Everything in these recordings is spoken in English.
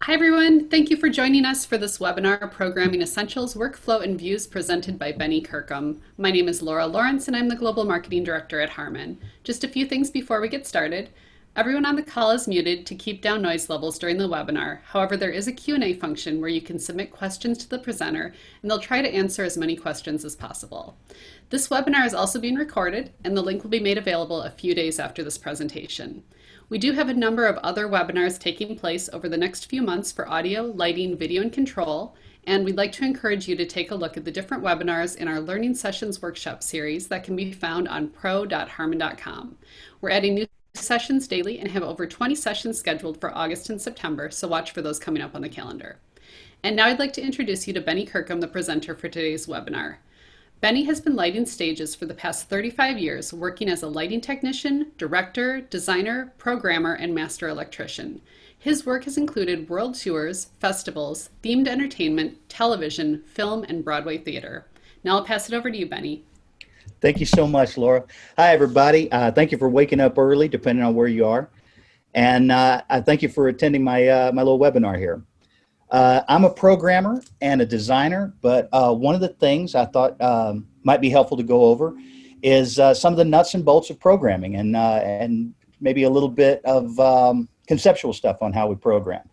Hi everyone, thank you for joining us for this webinar, Programming Essentials, Workflow and Views, presented by Benny Kirkham. My name is Laura Lawrence and I'm the Global Marketing Director at Harman. Just a few things before we get started. Everyone on the call is muted to keep down noise levels during the webinar. However, there is a Q&A function where you can submit questions to the presenter and they'll try to answer as many questions as possible. This webinar is also being recorded and the link will be made available a few days after this presentation. We do have a number of other webinars taking place over the next few months for audio, lighting, video, and control, and we'd like to encourage you to take a look at the different webinars in our Learning Sessions workshop series that can be found on pro.harman.com. We're adding new sessions daily and have over 20 sessions scheduled for August and September, so watch for those coming up on the calendar. And now I'd like to introduce you to Benny Kirkham, the presenter for today's webinar. Benny has been lighting stages for the past 35 years, working as a lighting technician, director, designer, programmer, and master electrician. His work has included world tours, festivals, themed entertainment, television, film, and Broadway theater. Now I'll pass it over to you, Benny. Thank you so much, Laura. Hi, everybody. Thank you for waking up early, depending on where you are. And I thank you for attending my, my little webinar here. I'm a programmer and a designer, but one of the things I thought might be helpful to go over is some of the nuts and bolts of programming and maybe a little bit of conceptual stuff on how we program.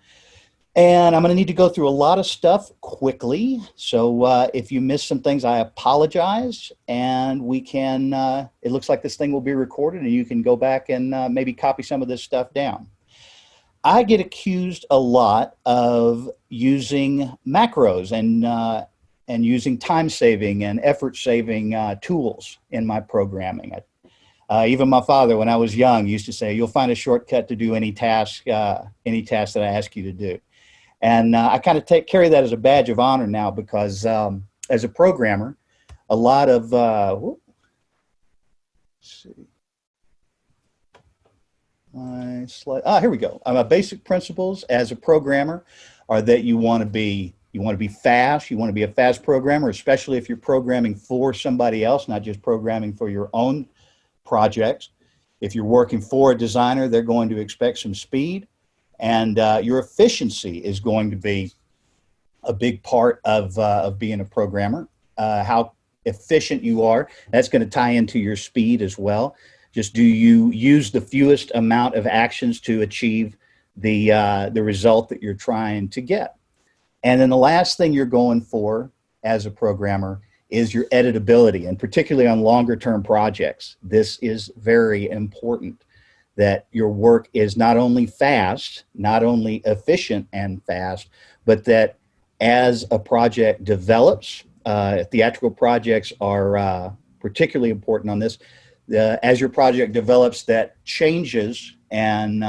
And I'm going to need to go through a lot of stuff quickly. So if you miss some things, I apologize. And we can, it looks like this thing will be recorded and you can go back and maybe copy some of this stuff down. I get accused a lot of using macros and using time-saving and effort-saving tools in my programming. Even my father, when I was young, used to say, "You'll find a shortcut to do any task that I ask you to do." And I kind of carry that as a badge of honor now because as a programmer, a lot of let's see. Here we go. Basic principles as a programmer are that you want to be fast. You want to be a fast programmer, especially if you're programming for somebody else, not just programming for your own projects. If you're working for a designer, they're going to expect some speed, and your efficiency is going to be a big part of being a programmer. How efficient you are, that's going to tie into your speed as well. Just do you use the fewest amount of actions to achieve the result that you're trying to get? And then the last thing you're going for as a programmer is your editability, and particularly on longer term projects. This is very important, that your work is not only fast, not only efficient and fast, but that as a project develops, theatrical projects are particularly important on this. As your project develops, that changes, and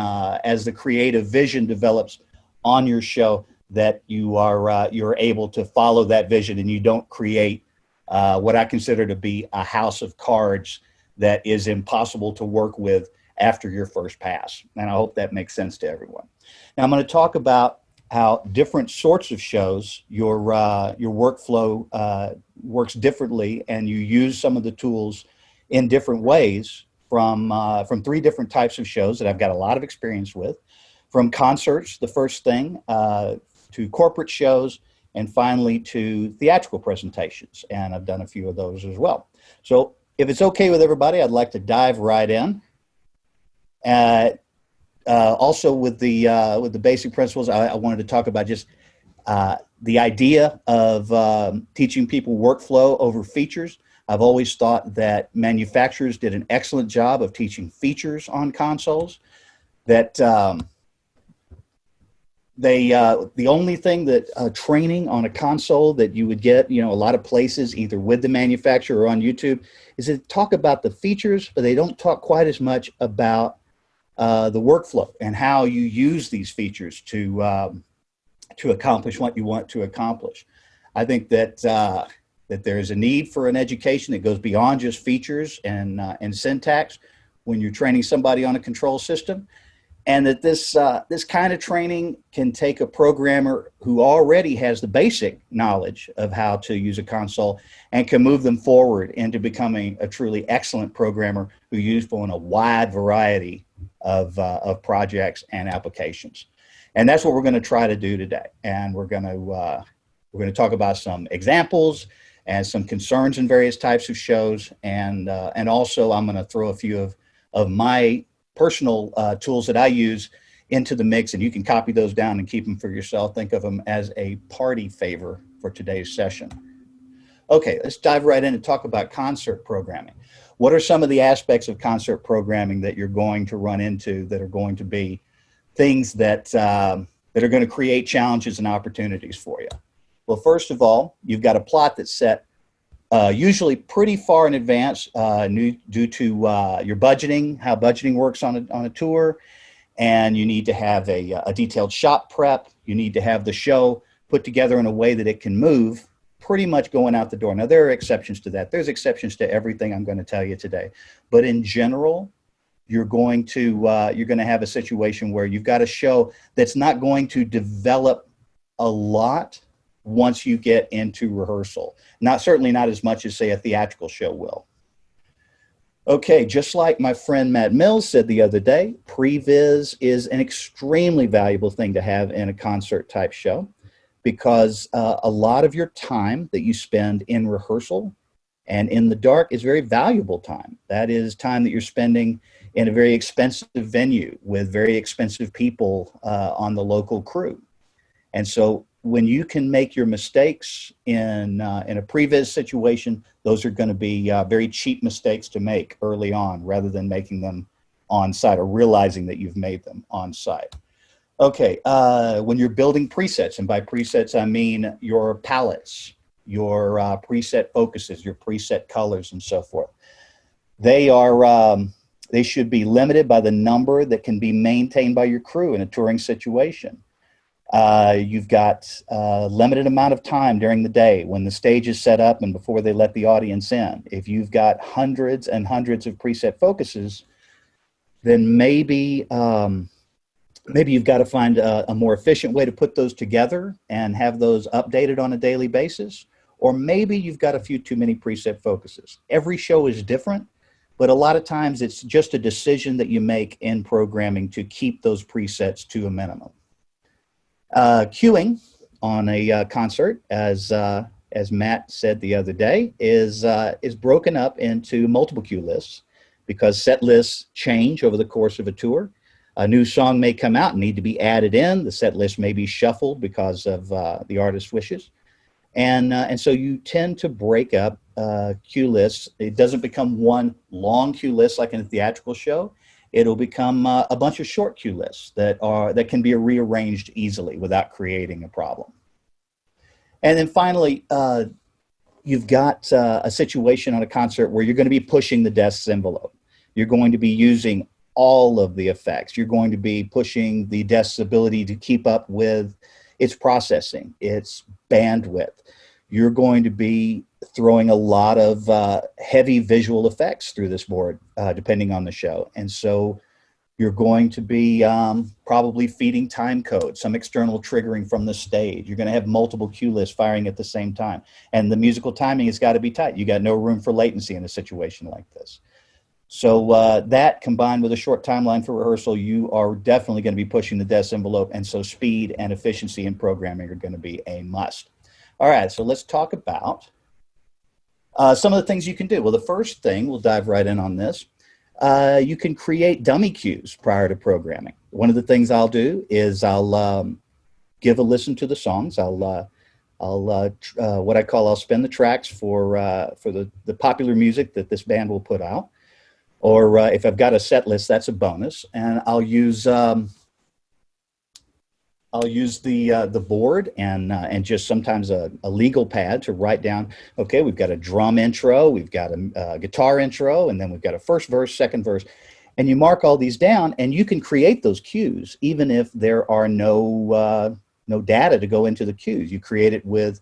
as the creative vision develops on your show, that you're able to follow that vision and you don't create what I consider to be a house of cards that is impossible to work with after your first pass. And I hope that makes sense to everyone. Now I'm going to talk about how different sorts of shows, your workflow works differently, and you use some of the tools in different ways from 3 different types of shows that I've got a lot of experience with, from concerts, the first thing, to corporate shows, and finally to theatrical presentations. And I've done a few of those as well. So if it's okay with everybody, I'd like to dive right in. Also with the basic principles, I wanted to talk about just the idea of teaching people workflow over features. I've always thought that manufacturers did an excellent job of teaching features on consoles. That the only thing that training on a console that you would get, a lot of places, either with the manufacturer or on YouTube, is to talk about the features, but they don't talk quite as much about the workflow and how you use these features to accomplish what you want to accomplish. I think that that there is a need for an education that goes beyond just features and syntax when you're training somebody on a control system, and that this kind of training can take a programmer who already has the basic knowledge of how to use a console and can move them forward into becoming a truly excellent programmer who's useful in a wide variety of projects and applications. And that's what we're going to try to do today. And we're going to talk about some examples and some concerns in various types of shows. And also I'm going to throw a few of my personal tools that I use into the mix, and you can copy those down and keep them for yourself. Think of them as a party favor for today's session. Okay, let's dive right in and talk about concert programming. What are some of the aspects of concert programming that you're going to run into that are going to be things that are going to create challenges and opportunities for you? Well, first of all, you've got a plot that's set usually pretty far in advance due to your budgeting, how budgeting works on a tour, and you need to have a detailed shop prep. You need to have the show put together in a way that it can move pretty much going out the door. Now, there are exceptions to that. There's exceptions to everything I'm going to tell you today. But in general, you're going to have a situation where you've got a show that's not going to develop a lot once you get into rehearsal. Certainly not as much as, say, a theatrical show will. Okay, just like my friend Matt Mills said the other day, previs is an extremely valuable thing to have in a concert type show, because a lot of your time that you spend in rehearsal and in the dark is very valuable time. That is time that you're spending in a very expensive venue with very expensive people on the local crew. And so when you can make your mistakes in a previs situation, those are going to be very cheap mistakes to make early on, rather than making them on site or realizing that you've made them on site. Okay, when you're building presets, and by presets I mean your palettes, your preset focuses, your preset colors, and so forth. They should be limited by the number that can be maintained by your crew in a touring situation. You've got a limited amount of time during the day when the stage is set up and before they let the audience in. If you've got hundreds and hundreds of preset focuses, then maybe you've got to find a more efficient way to put those together and have those updated on a daily basis. Or maybe you've got a few too many preset focuses. Every show is different, but a lot of times it's just a decision that you make in programming to keep those presets to a minimum. Queuing on a concert, as Matt said the other day, is broken up into multiple cue lists, because set lists change over the course of a tour. A new song may come out and need to be added in. The set list may be shuffled because of the artist's wishes. And so you tend to break up cue lists. It doesn't become one long cue list like in a theatrical show. It'll become a bunch of short cue lists that can be rearranged easily without creating a problem. And then finally, you've got a situation on a concert where you're going to be pushing the desk's envelope. You're going to be using all of the effects. You're going to be pushing the desk's ability to keep up with its processing, its bandwidth. You're going to be throwing a lot of heavy visual effects through this board, depending on the show. And so you're going to be probably feeding time code, some external triggering from the stage. You're going to have multiple cue lists firing at the same time. And the musical timing has got to be tight. You got no room for latency in a situation like this. So that, combined with a short timeline for rehearsal, you are definitely going to be pushing the desk envelope. And so speed and efficiency in programming are going to be a must. All right, so let's talk about some of the things you can do. Well, the first thing, we'll dive right in on this. You can create dummy cues prior to programming. One of the things I'll do is I'll give a listen to the songs. I'll spin the tracks for the popular music that this band will put out. Or if I've got a set list, that's a bonus. And I'll use the board and just sometimes a legal pad to write down, okay, we've got a drum intro, we've got a guitar intro, and then we've got a first verse, second verse. And you mark all these down, and you can create those cues, even if there are no data to go into the cues. You create it with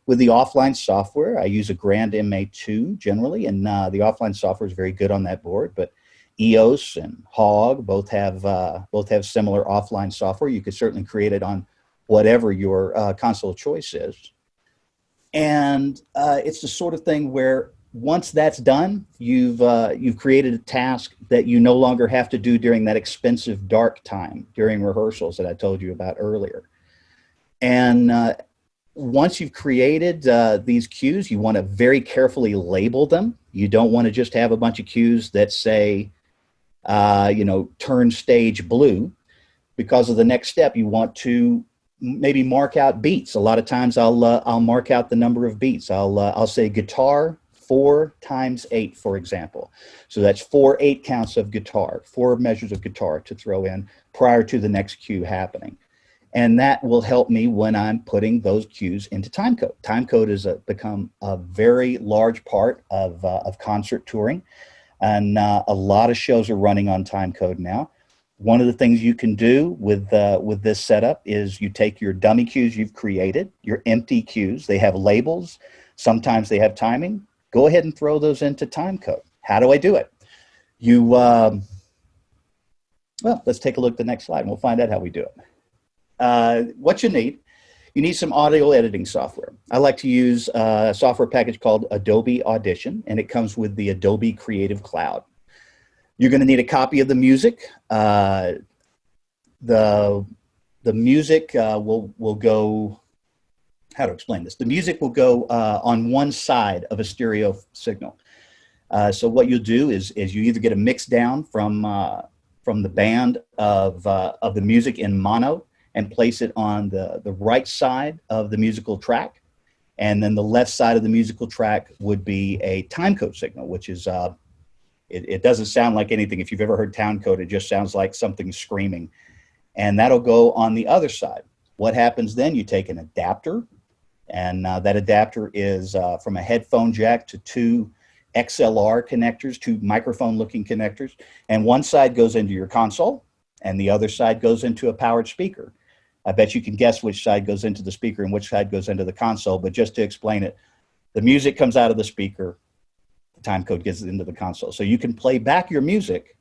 the offline software. I use a Grand MA2 generally, and the offline software is very good on that board, but EOS and Hog both have similar offline software. You could certainly create it on whatever your console of choice is. And it's the sort of thing where once that's done, you've created a task that you no longer have to do during that expensive dark time during rehearsals that I told you about earlier. And once you've created these cues, you want to very carefully label them. You don't want to just have a bunch of cues that say, turn stage blue, because of the next step. You want to maybe mark out beats. A lot of times I'll mark out the number of beats. I'll say guitar 4 times 8, for example. So that's 4 8 counts of guitar, 4 measures of guitar to throw in prior to the next cue happening. And that will help me when I'm putting those cues into timecode. Timecode has become a very large part of concert touring, and a lot of shows are running on timecode now. One of the things you can do with this setup is you take your dummy cues you've created, your empty cues. They have labels. Sometimes they have timing. Go ahead and throw those into timecode. How do I do it? Well, let's take a look at the next slide and we'll find out how we do it. What you need some audio editing software. I like to use a software package called Adobe Audition, and it comes with the Adobe Creative Cloud. You're going to need a copy of the music. The music will go, how to explain this? The music will go on one side of a stereo signal. So what you'll do is you either get a mix down from the band of the music in mono and place it on the right side of the musical track. And then the left side of the musical track would be a timecode signal, which is, it doesn't sound like anything. If you've ever heard timecode, it just sounds like something screaming. And that'll go on the other side. What happens then? You take an adapter, and that adapter is from a headphone jack to 2 XLR connectors, 2 microphone-looking connectors. And one side goes into your console, and the other side goes into a powered speaker. I bet you can guess which side goes into the speaker and which side goes into the console, but just to explain it, the music comes out of the speaker, the timecode gets into the console. So you can play back your music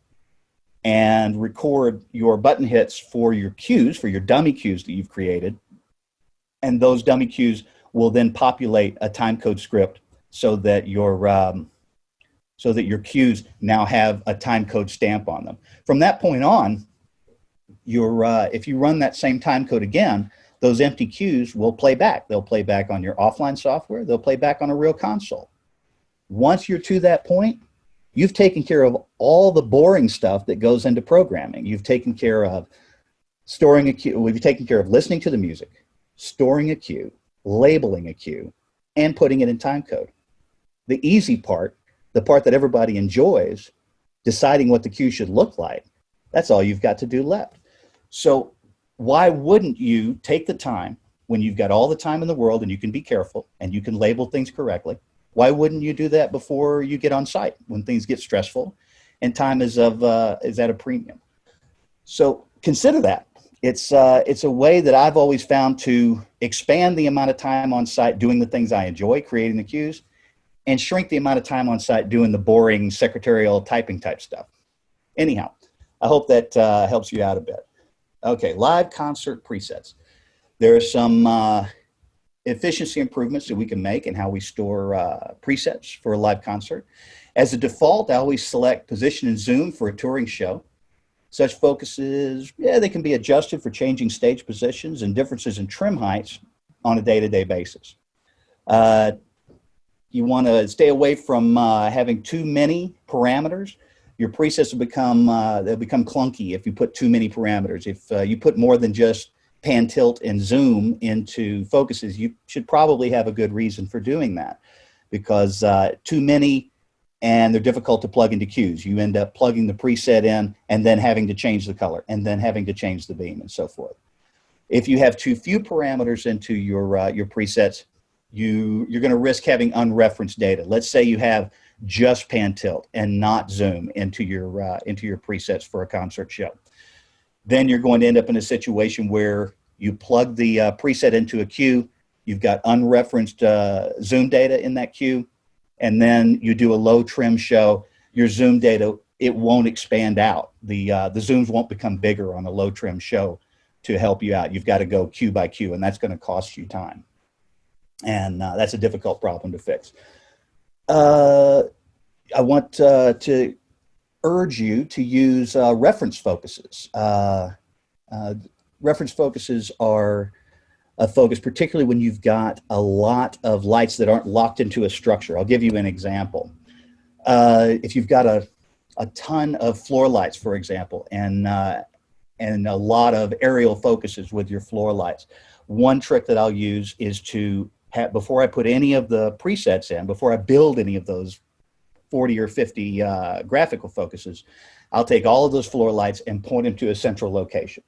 and record your button hits for your cues, for your dummy cues that you've created, and those dummy cues will then populate a timecode script so that your cues now have a timecode stamp on them. From that point on, if you run that same timecode again, those empty cues will play back. They'll play back on your offline software. They'll play back on a real console. Once you're to that point, you've taken care of all the boring stuff that goes into programming. You've taken care of storing a cue. You've taken care of listening to the music, storing a cue, labeling a cue, and putting it in timecode. The easy part, the part that everybody enjoys, deciding what the cue should look like, that's all you've got to do left. So why wouldn't you take the time when you've got all the time in the world and you can be careful and you can label things correctly? Why wouldn't you do that before you get on site when things get stressful and time is at a premium? So consider that. It's a way that I've always found to expand the amount of time on site doing the things I enjoy, creating the cues, and shrink the amount of time on site doing the boring secretarial typing type stuff. Anyhow, I hope that helps you out a bit. Okay, live concert presets. There are some efficiency improvements that we can make in how we store presets for a live concert. As a default, I always select position and zoom for a touring show. Such focuses, they can be adjusted for changing stage positions and differences in trim heights on a day-to-day basis. You want to stay away from having too many parameters. Your presets will become clunky if you put too many parameters. If you put more than just pan, tilt, and zoom into focuses, you should probably have a good reason for doing that, because too many and they're difficult to plug into cues. You end up plugging the preset in and then having to change the color and then having to change the beam and so forth. If you have too few parameters into your presets, you're going to risk having unreferenced data. Let's say you have just pan tilt and not zoom into your presets for a concert show. Then you're going to end up in a situation where you plug the preset into a cue, you've got unreferenced zoom data in that cue, and then you do a low trim show, your zoom data, it won't expand out. The zooms won't become bigger on a low trim show to help you out. You've got to go cue by cue, and that's going to cost you time. And that's a difficult problem to fix. Uh, I want to urge you to use reference focuses. Uh, Reference focuses are a focus, particularly when you've got a lot of lights that aren't locked into a structure. I'll give you an example. If you've got a ton of floor lights, for example, and a lot of aerial focuses with your floor lights, one trick that I'll use is to have, before I put any of the presets in, before I build any of those 40 or 50 graphical focuses, I'll take all of those floor lights and point them to a central location.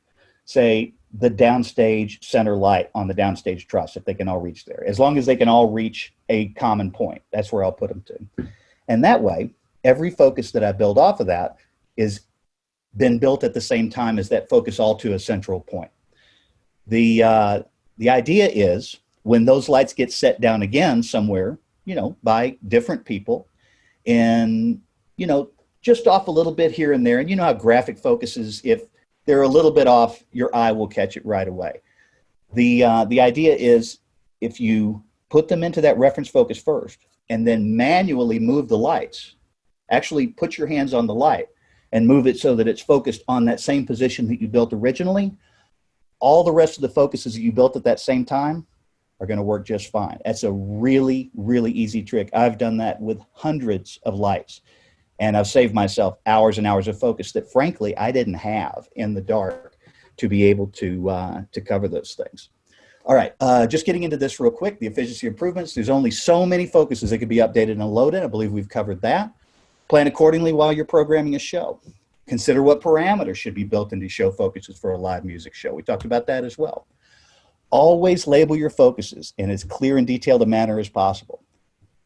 Say the downstage center light on the downstage truss, if they can all reach there. As long as they can all reach a common point, that's where I'll put them to. And that way, every focus that I build off of that is been built at the same time as that focus all to a central point. The idea is when those lights get set down again somewhere, by different people, and, just off a little bit here and there, and you know how graphic focuses, if they're a little bit off, your eye will catch it right away. The idea is if you put them into that reference focus first and then manually move the lights, actually put your hands on the light and move it so that it's focused on that same position that you built originally, all the rest of the focuses that you built at that same time are going to work just fine. That's a really, really easy trick. I've done that with hundreds of lights, and I've saved myself hours and hours of focus that, frankly, I didn't have in the dark to be able to cover those things. All right, just getting into this real quick, the efficiency improvements. There's only so many focuses that can be updated and loaded. I believe we've covered that. Plan accordingly while you're programming a show. Consider what parameters should be built into show focuses for a live music show. We talked about that as well. Always label your focuses in as clear and detailed a manner as possible.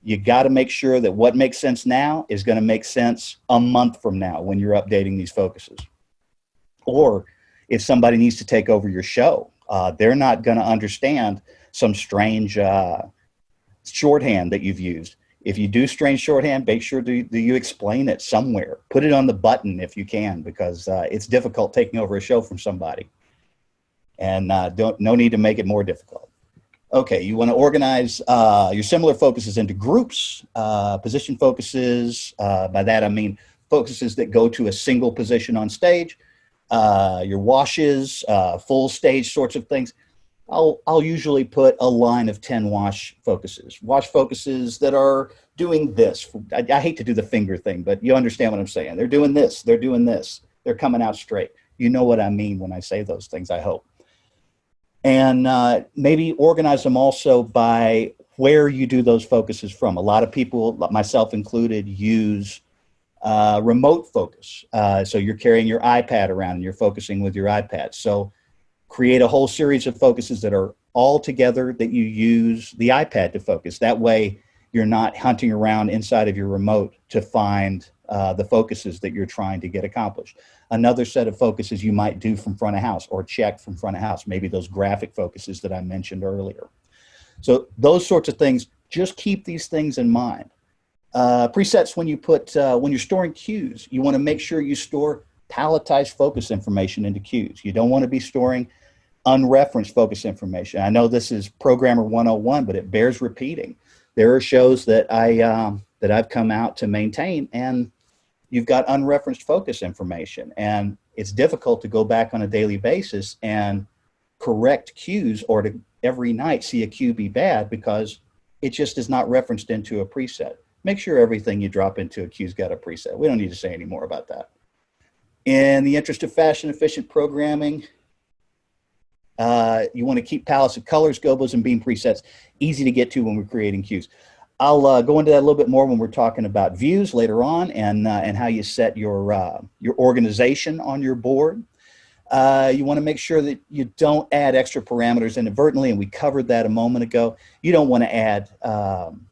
You got to make sure that what makes sense now is going to make sense a month from now when you're updating these focuses. Or if somebody needs to take over your show, they're not going to understand some strange shorthand that you've used. If you do strange shorthand, make sure that you explain it somewhere. Put it on the button if you can, because it's difficult taking over a show from somebody. And no need to make it more difficult. Okay, you want to organize your similar focuses into groups, position focuses. By that I mean focuses that go to a single position on stage, your washes, full stage sorts of things. I'll usually put a line of 10 wash focuses that are doing this. I hate to do the finger thing, but you understand what I'm saying. They're doing this, they're coming out straight. You know what I mean when I say those things, I hope. And maybe organize them also by where you do those focuses from. A lot of people, myself included, use remote focus. So you're carrying your iPad around and you're focusing with your iPad. So create a whole series of focuses that are all together that you use the iPad to focus. That way you're not hunting around inside of your remote to find the focuses that you're trying to get accomplished. Another set of focuses you might do from front of house or check from front of house, maybe those graphic focuses that I mentioned earlier. So those sorts of things, just keep these things in mind. Presets, when you're storing cues, you want to make sure you store palletized focus information into cues. You don't want to be storing unreferenced focus information. I know this is Programmer 101, but it bears repeating. There are shows that I've come out to maintain, and you've got unreferenced focus information, and it's difficult to go back on a daily basis and correct cues, or to every night see a cue be bad because it just is not referenced into a preset. Make sure everything you drop into a cue's got a preset. We don't need to say any more about that. In the interest of fashion-efficient programming, you want to keep palettes of colors, gobos, and beam presets easy to get to when we're creating cues. I'll go into that a little bit more when we're talking about views later on, and how you set your organization on your board. You want to make sure that you don't add extra parameters inadvertently, and we covered that a moment ago. You don't want to add,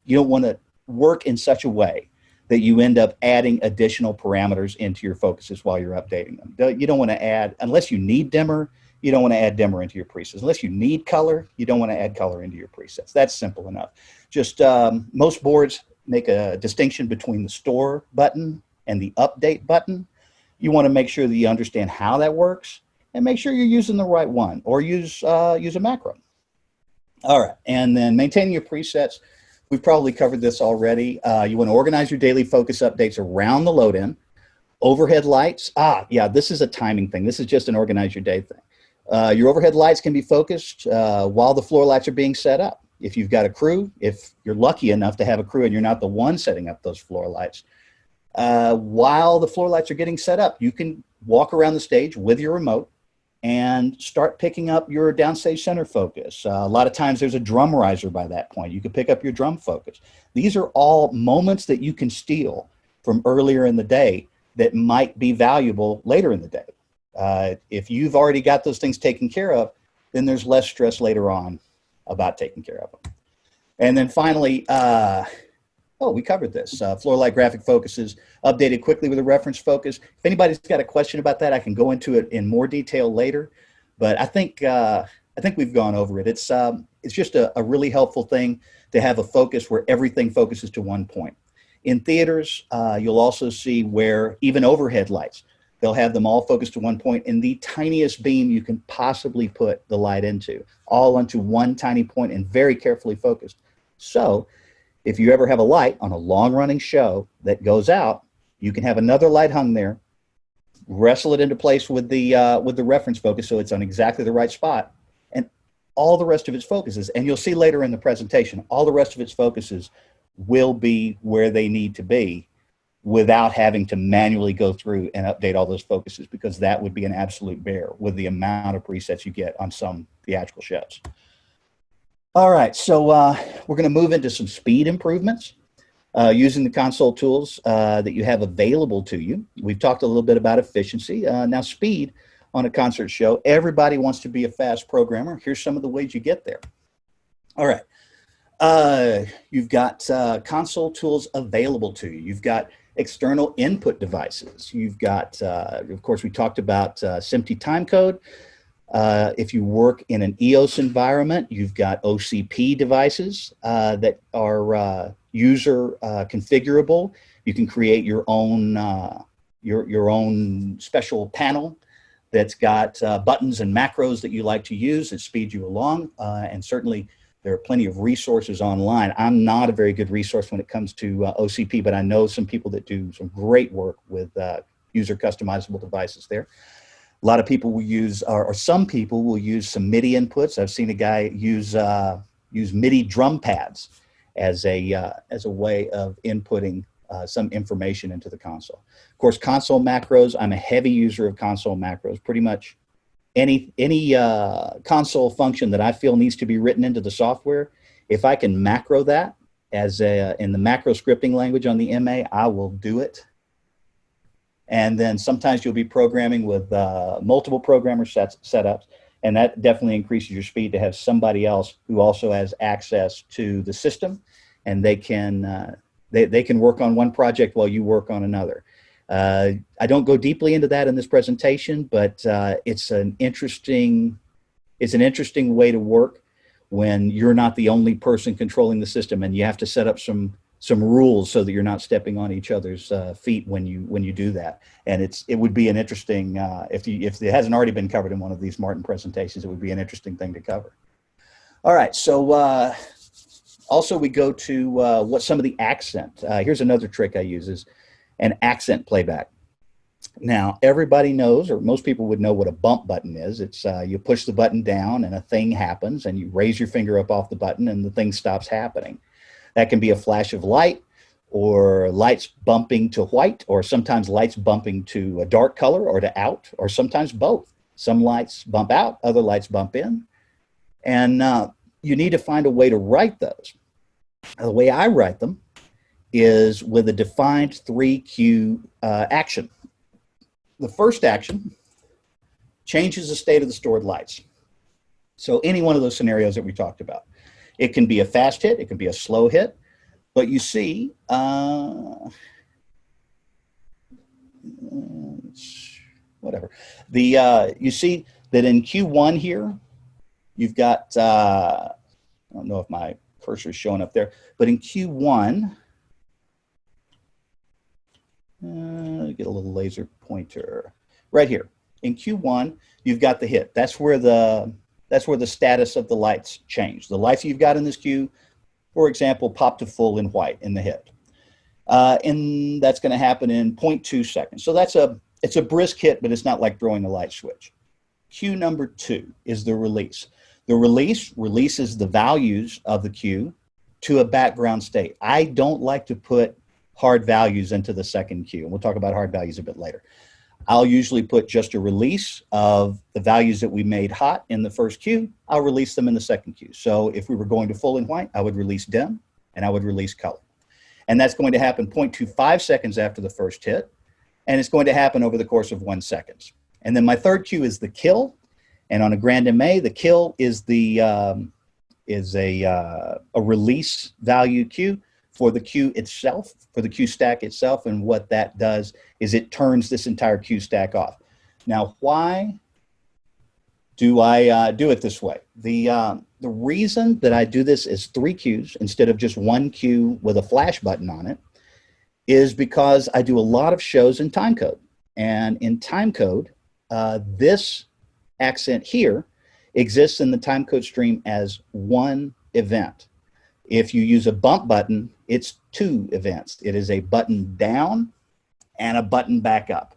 you don't want to work in such a way that you end up adding additional parameters into your focuses while you're updating them. You don't want to add, unless you need dimmer, you don't want to add dimmer into your presets. Unless you need color, you don't want to add color into your presets. That's simple enough. Just most boards make a distinction between the store button and the update button. You want to make sure that you understand how that works, and make sure you're using the right one, or use a macro. All right, and then maintaining your presets. we've probably covered this already. You want to organize your daily focus updates around the load in. Overhead lights. Yeah, this is a timing thing. This is just an organize your day thing. Your overhead lights can be focused while the floor lights are being set up. If you've got a crew, if you're lucky enough to have a crew and you're not the one setting up those floor lights, while the floor lights are getting set up, you can walk around the stage with your remote and start picking up your downstage center focus. A lot of times there's a drum riser by that point. You can pick up your drum focus. These are all moments that you can steal from earlier in the day that might be valuable later in the day. If you've already got those things taken care of, then there's less stress later on about taking care of them. And then finally, we covered this. Floor light graphic focuses updated quickly with a reference focus. If anybody's got a question about that, I can go into it in more detail later. But I think we've gone over it. It's just a really helpful thing to have a focus where everything focuses to one point. In theaters, you'll also see where even overhead lights, they'll have them all focused to one point in the tiniest beam you can possibly put the light into, all onto one tiny point and very carefully focused. So if you ever have a light on a long-running show that goes out, you can have another light hung there, wrestle it into place with the reference focus so it's on exactly the right spot, and all the rest of its focuses, and you'll see later in the presentation, all the rest of its focuses will be where they need to be without having to manually go through and update all those focuses, because that would be an absolute bear with the amount of presets you get on some theatrical shows. All right, so we're going to move into some speed improvements using the console tools that you have available to you. We've talked a little bit about efficiency. Now speed on a concert show, everybody wants to be a fast programmer. Here's some of the ways you get there. All right, you've got console tools available to you. You've got external input devices. You've got, of course, we talked about SMPTE timecode. If you work in an EOS environment, you've got OCP devices that are user configurable. You can create your own special panel that's got buttons and macros that you like to use that speed you along. And certainly there are plenty of resources online. I'm not a very good resource when it comes to OCP, but I know some people that do some great work with user customizable devices there. A lot of people will use, or some people will use some MIDI inputs. I've seen a guy use MIDI drum pads as a way of inputting some information into the console. Of course, console macros. I'm a heavy user of console macros. Pretty much any console function that I feel needs to be written into the software, if I can macro that as in the macro scripting language on the MA, I will do it. And then sometimes you'll be programming with multiple programmer setups, and that definitely increases your speed to have somebody else who also has access to the system, and they can work on one project while you work on another. I don't go deeply into that in this presentation, but it's an interesting way to work when you're not the only person controlling the system, and you have to set up some rules so that you're not stepping on each other's feet when you do that. And it would be an interesting, if it hasn't already been covered in one of these Martin presentations, it would be an interesting thing to cover. All right, so also we go to what some of the accent. Here's another trick I use is an accent playback. Now, everybody knows, or most people would know what a bump button is. It's you push the button down and a thing happens, and you raise your finger up off the button and the thing stops happening. That can be a flash of light, or lights bumping to white, or sometimes lights bumping to a dark color or to out, or sometimes both. Some lights bump out, other lights bump in. And you need to find a way to write those. The way I write them is with a defined 3Q action. The first action changes the state of the stored lights. So any one of those scenarios that we talked about. It can be a fast hit, it can be a slow hit, but you see, whatever. You see that in Q1 here, you've got, I don't know if my cursor is showing up there, but in Q1, get a little laser pointer right here. In Q1, you've got the hit. That's where the status of the lights change. The lights you've got in this queue for example, pop to full in white in the hit. And that's going to happen in 0.2 seconds. So it's a brisk hit, but it's not like throwing a light switch. Cue number 2 is the release. The release releases the values of the cue to a background state. I don't like to put hard values into the second cue. And we'll talk about hard values a bit later. I'll usually put just a release of the values that we made hot in the first cue. I'll release them in the second cue. So if we were going to full in white, I would release dim and I would release color. And that's going to happen 0.25 seconds after the first hit. And it's going to happen over the course of 1 second. And then my third cue is the kill. And on a grand MA, the kill is a release value cue for the cue itself, for the cue stack itself. And what that does is it turns this entire cue stack off. Now, why do I do it this way? The reason that I do this is 3 cues instead of just 1 cue with a flash button on it is because I do a lot of shows in timecode. And in timecode, this accent here exists in the timecode stream as 1 event. If you use a bump button, it's 2 events. It is a button down and a button back up.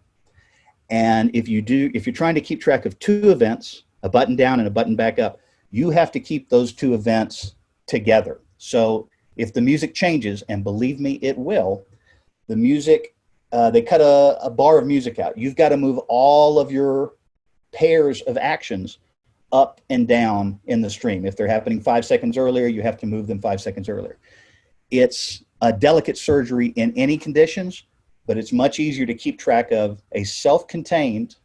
And if you're trying to keep track of 2 events, a button down and a button back up, you have to keep those 2 events together. So if the music changes, and believe me, it will, the music, they cut a bar of music out. You've got to move all of your pairs of actions up and down in the stream. If they're happening 5 seconds earlier, you have to move them 5 seconds earlier. It's a delicate surgery in any conditions, but it's much easier to keep track of a self-contained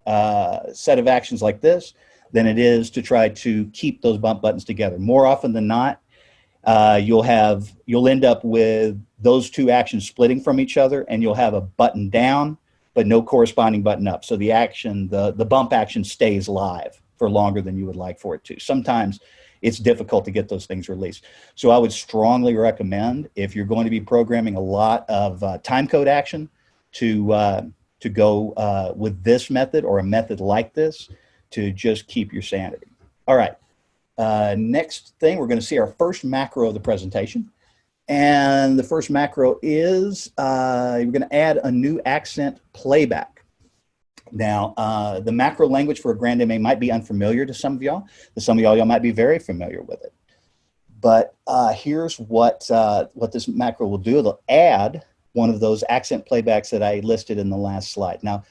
set of actions like this than it is to try to keep those bump buttons together. More often than not, you'll end up with those 2 actions splitting from each other, and you'll have a button down, but no corresponding button up. So the action, the bump action stays live for longer than you would like for it to. Sometimes it's difficult to get those things released. So I would strongly recommend, if you're going to be programming a lot of timecode action, to go with this method or a method like this to just keep your sanity. All right. Next thing, we're going to see our first macro of the presentation. And the first macro is we're going to add a new accent playback. Now, the macro language for a grand MA might be unfamiliar to some of y'all. To some of y'all might be very familiar with it. But here's what this macro will do. It'll add one of those accent playbacks that I listed in the last slide. Now,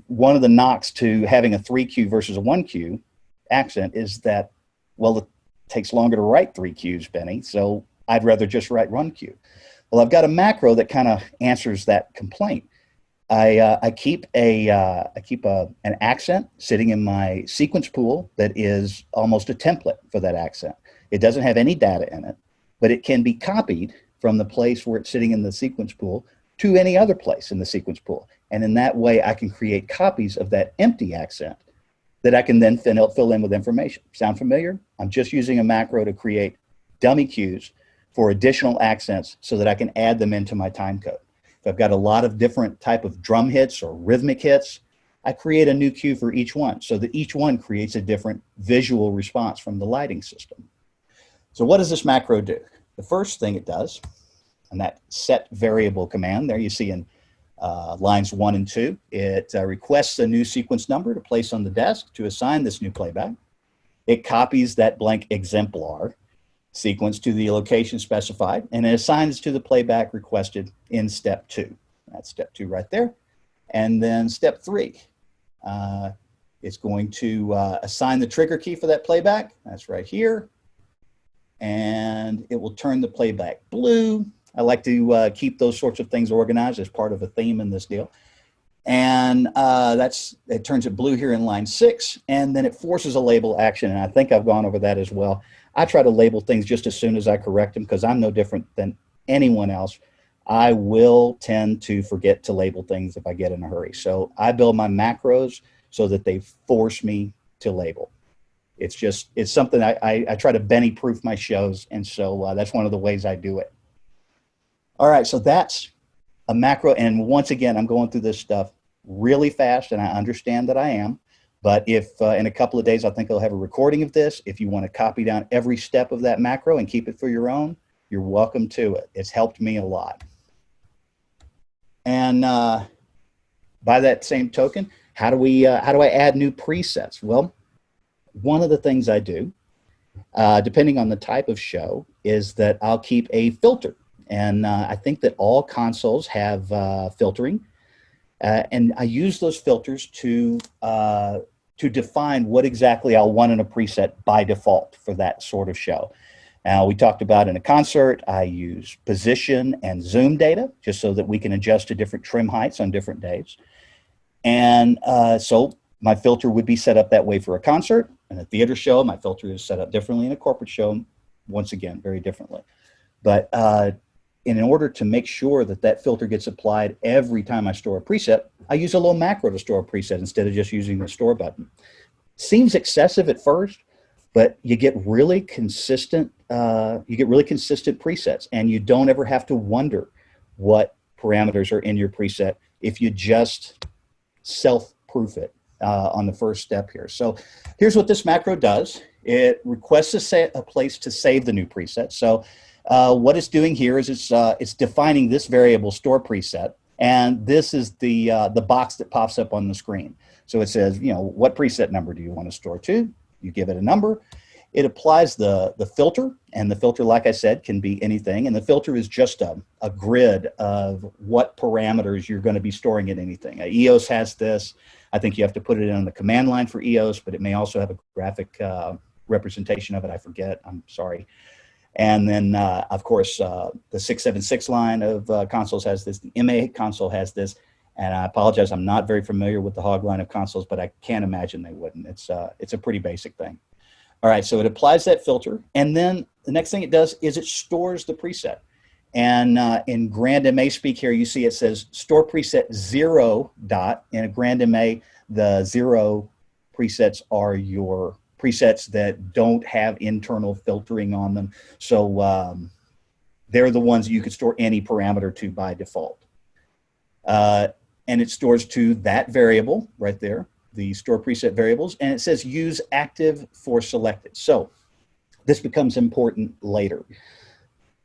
one of the knocks to having a 3 cue versus a 1 cue accent is that, well, it takes longer to write 3 cues, Benny, so I'd rather just write 1 cue. Well, I've got a macro that kind of answers that complaint. I keep an accent sitting in my sequence pool that is almost a template for that accent. It doesn't have any data in it, but it can be copied from the place where it's sitting in the sequence pool to any other place in the sequence pool. And in that way, I can create copies of that empty accent that I can then fill in with information. Sound familiar? I'm just using a macro to create dummy cues for additional accents so that I can add them into my time code. If I've got a lot of different type of drum hits or rhythmic hits, I create a new cue for each one so that each one creates a different visual response from the lighting system. So what does this macro do? The first thing it does, and that set variable command there you see in lines 1 and 2, it requests a new sequence number to place on the desk to assign this new playback. It copies that blank exemplar sequence to the location specified, and it assigns to the playback requested in step 2. That's step 2 right there. And then step 3, it's going to assign the trigger key for that playback. That's right here. And it will turn the playback blue. I like to keep those sorts of things organized as part of a theme in this deal. And it turns it blue here in line 6, and then it forces a label action. And I think I've gone over that as well. I try to label things just as soon as I correct them because I'm no different than anyone else. I will tend to forget to label things if I get in a hurry. So I build my macros so that they force me to label. It's something I try to Benny proof my shows. And so that's one of the ways I do it. All right, so that's a macro. And once again, I'm going through this stuff really fast, and I understand that I am. But if in a couple of days, I think I'll have a recording of this. If you want to copy down every step of that macro and keep it for your own, you're welcome to it. It's helped me a lot. And by that same token, how do I add new presets? Well, one of the things I do, depending on the type of show, is that I'll keep a filter. And I think that all consoles have filtering. And I use those filters to define what exactly I'll want in a preset by default for that sort of show. Now, we talked about in a concert, I use position and zoom data just so that we can adjust to different trim heights on different days. And so my filter would be set up that way for a concert. And a theater show, my filter is set up differently. In a corporate show, once again, very differently. But in order to make sure that that filter gets applied every time I store a preset, I use a little macro to store a preset instead of just using the store button. Seems excessive at first, but you get really consistent. Presets, and you don't ever have to wonder what parameters are in your preset if you just self-proof it on the first step here. So here's what this macro does. It requests a place to save the new preset. So what it's doing here is it's defining this variable store preset, and this is the box that pops up on the screen. So it says, what preset number do you want to store to? You give it a number. It applies the filter, and the filter, like I said, can be anything. And the filter is just a grid of what parameters you're going to be storing in anything. EOS has this. I think you have to put it in on the command line for EOS, but it may also have a graphic representation of it. I forget. I'm sorry. And then, of course, the 676 line of consoles has this. The MA console has this. And I apologize, I'm not very familiar with the hog line of consoles, but I can't imagine they wouldn't. It's a pretty basic thing. All right, so it applies that filter, and then the next thing it does is it stores the preset. And in Grand MA speak here, you see it says store preset 0 dot. In a Grand MA, the 0 presets are your presets that don't have internal filtering on them. So they're the ones that you could store any parameter to by default. And it stores to that variable right there, the store preset variables, and it says use active for selected. So this becomes important later.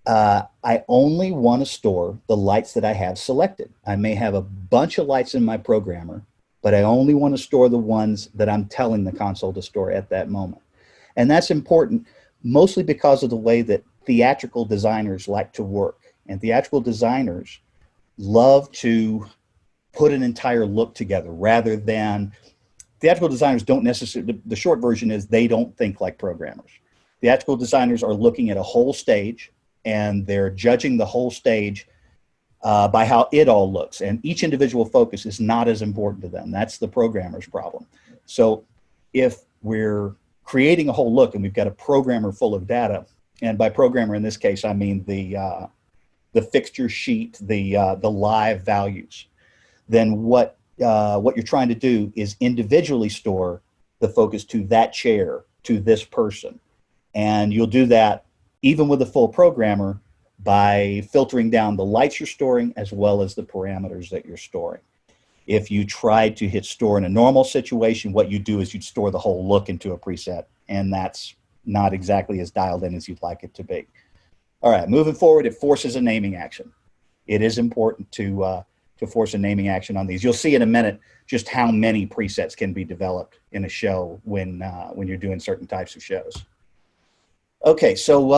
I only want to store the lights that I have selected. I may have a bunch of lights in my programmer, but I only want to store the ones that I'm telling the console to store at that moment. And that's important mostly because of the way that theatrical designers like to work. And theatrical designers love to put an entire look together rather than theatrical designers don't necessarily, the short version is they don't think like programmers. Theatrical designers are looking at a whole stage and they're judging the whole stage by how it all looks. And each individual focus is not as important to them. That's the programmer's problem. So if we're creating a whole look and we've got a programmer full of data, and by programmer in this case, I mean the fixture sheet, the live values, then what you're trying to do is individually store the focus to that chair, to this person. And you'll do that even with a full programmer by filtering down the lights you're storing as well as the parameters that you're storing. If you tried to hit store in a normal situation, what you do is you'd store the whole look into a preset, and that's not exactly as dialed in as you'd like it to be. All right, moving forward, it forces a naming action. It is important to force a naming action on these. You'll see in a minute just how many presets can be developed in a show when you're doing certain types of shows. Okay, so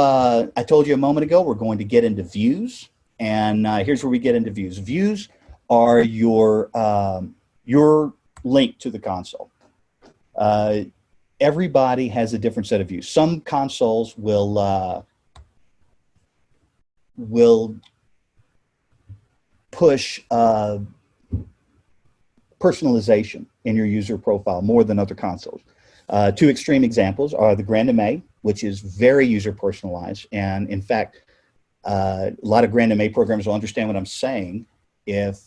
I told you a moment ago we're going to get into views, and here's where we get into views. Views are your link to the console. Everybody has a different set of views. Some consoles will push personalization in your user profile more than other consoles. Two extreme examples are the Grand MA, which is very user personalized. And in fact, a lot of Grand MA programmers will understand what I'm saying. If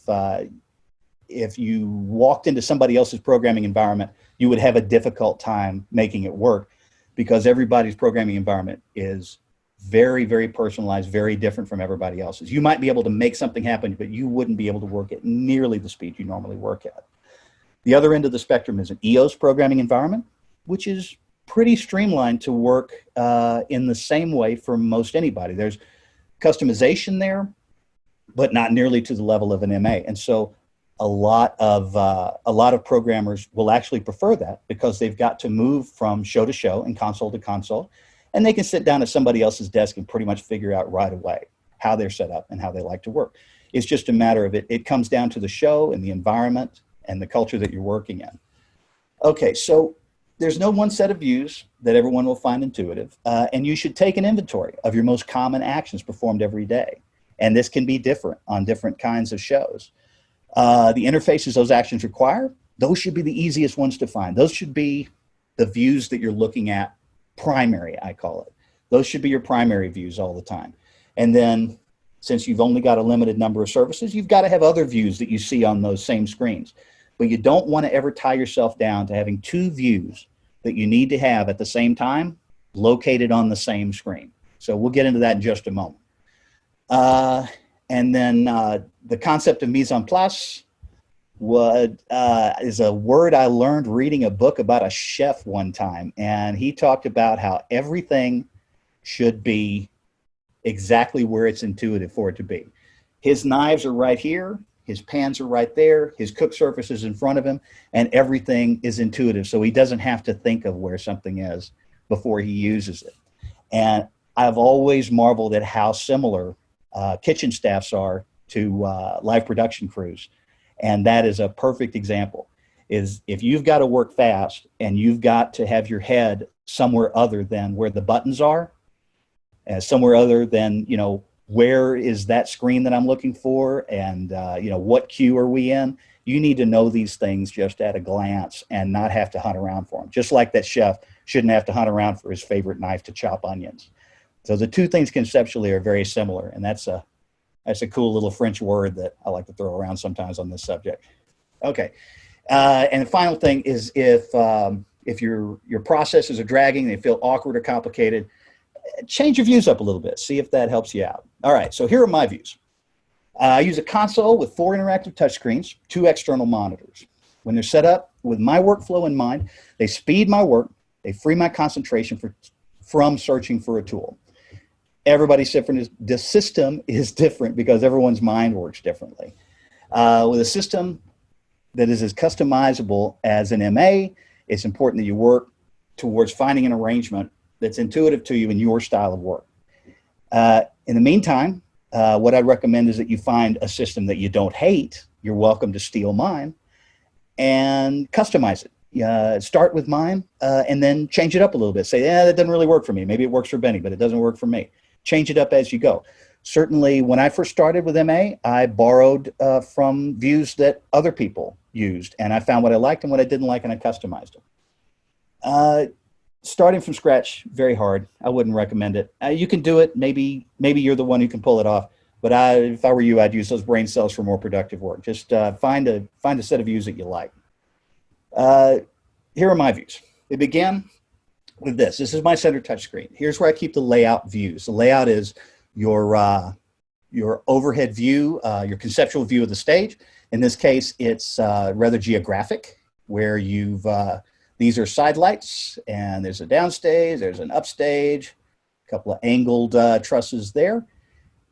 you walked into somebody else's programming environment, you would have a difficult time making it work because everybody's programming environment is very, very personalized, very different from everybody else's. You might be able to make something happen, but you wouldn't be able to work at nearly the speed you normally work at. The other end of the spectrum is an EOS programming environment, which is pretty streamlined to work in the same way for most anybody. There's customization there, but not nearly to the level of an MA. And so a lot of programmers will actually prefer that because they've got to move from show to show and console to console, and they can sit down at somebody else's desk and pretty much figure out right away how they're set up and how they like to work. It's just a matter of it comes down to the show and the environment and the culture that you're working in. Okay, so there's no one set of views that everyone will find intuitive, and you should take an inventory of your most common actions performed every day. And this can be different on different kinds of shows. The interfaces those actions require, those should be the easiest ones to find. Those should be the views that you're looking at, primary, I call it. Those should be your primary views all the time. And then, since you've only got a limited number of services, you've got to have other views that you see on those same screens. But you don't want to ever tie yourself down to having two views that you need to have at the same time located on the same screen. So we'll get into that in just a moment. And then the concept of mise en place is a word I learned reading a book about a chef one time. And he talked about how everything should be exactly where it's intuitive for it to be. His knives are right here. His pans are right there. His cook surface is in front of him, and everything is intuitive. So he doesn't have to think of where something is before he uses it. And I've always marveled at how similar kitchen staffs are to live production crews. And that is a perfect example, is if you've got to work fast and you've got to have your head somewhere other than where the buttons are, somewhere other than, where is that screen that I'm looking for, and what queue are we in? You need to know these things just at a glance and not have to hunt around for them. Just like that chef shouldn't have to hunt around for his favorite knife to chop onions. So the two things conceptually are very similar, and that's a cool little French word that I like to throw around sometimes on this subject. Okay, and the final thing is if your processes are dragging, they feel awkward or complicated, change your views up a little bit. See if that helps you out. All right, so here are my views. I use a console with 4 interactive touchscreens, 2 external monitors. When they're set up with my workflow in mind, they speed my work, they free my concentration from searching for a tool. Everybody's different. The system is different because everyone's mind works differently. With a system that is as customizable as an MA, it's important that you work towards finding an arrangement that's intuitive to you in your style of work. In the meantime, what I'd recommend is that you find a system that you don't hate. You're welcome to steal mine and customize it. Start with mine and then change it up a little bit. Say, that doesn't really work for me. Maybe it works for Benny, but it doesn't work for me. Change it up as you go. Certainly, when I first started with MA, I borrowed from views that other people used, and I found what I liked and what I didn't like, and I customized them. Starting from scratch, very hard. I wouldn't recommend it. You can do it. Maybe you're the one who can pull it off. But if I were you, I'd use those brain cells for more productive work. Just find a set of views that you like. Here are my views. They begin with this. This is my center touchscreen. Here's where I keep the layout views. The layout is your overhead view, your conceptual view of the stage. In this case, it's rather geographic, where these are side lights, and there's a downstage, there's an upstage, a couple of angled trusses there,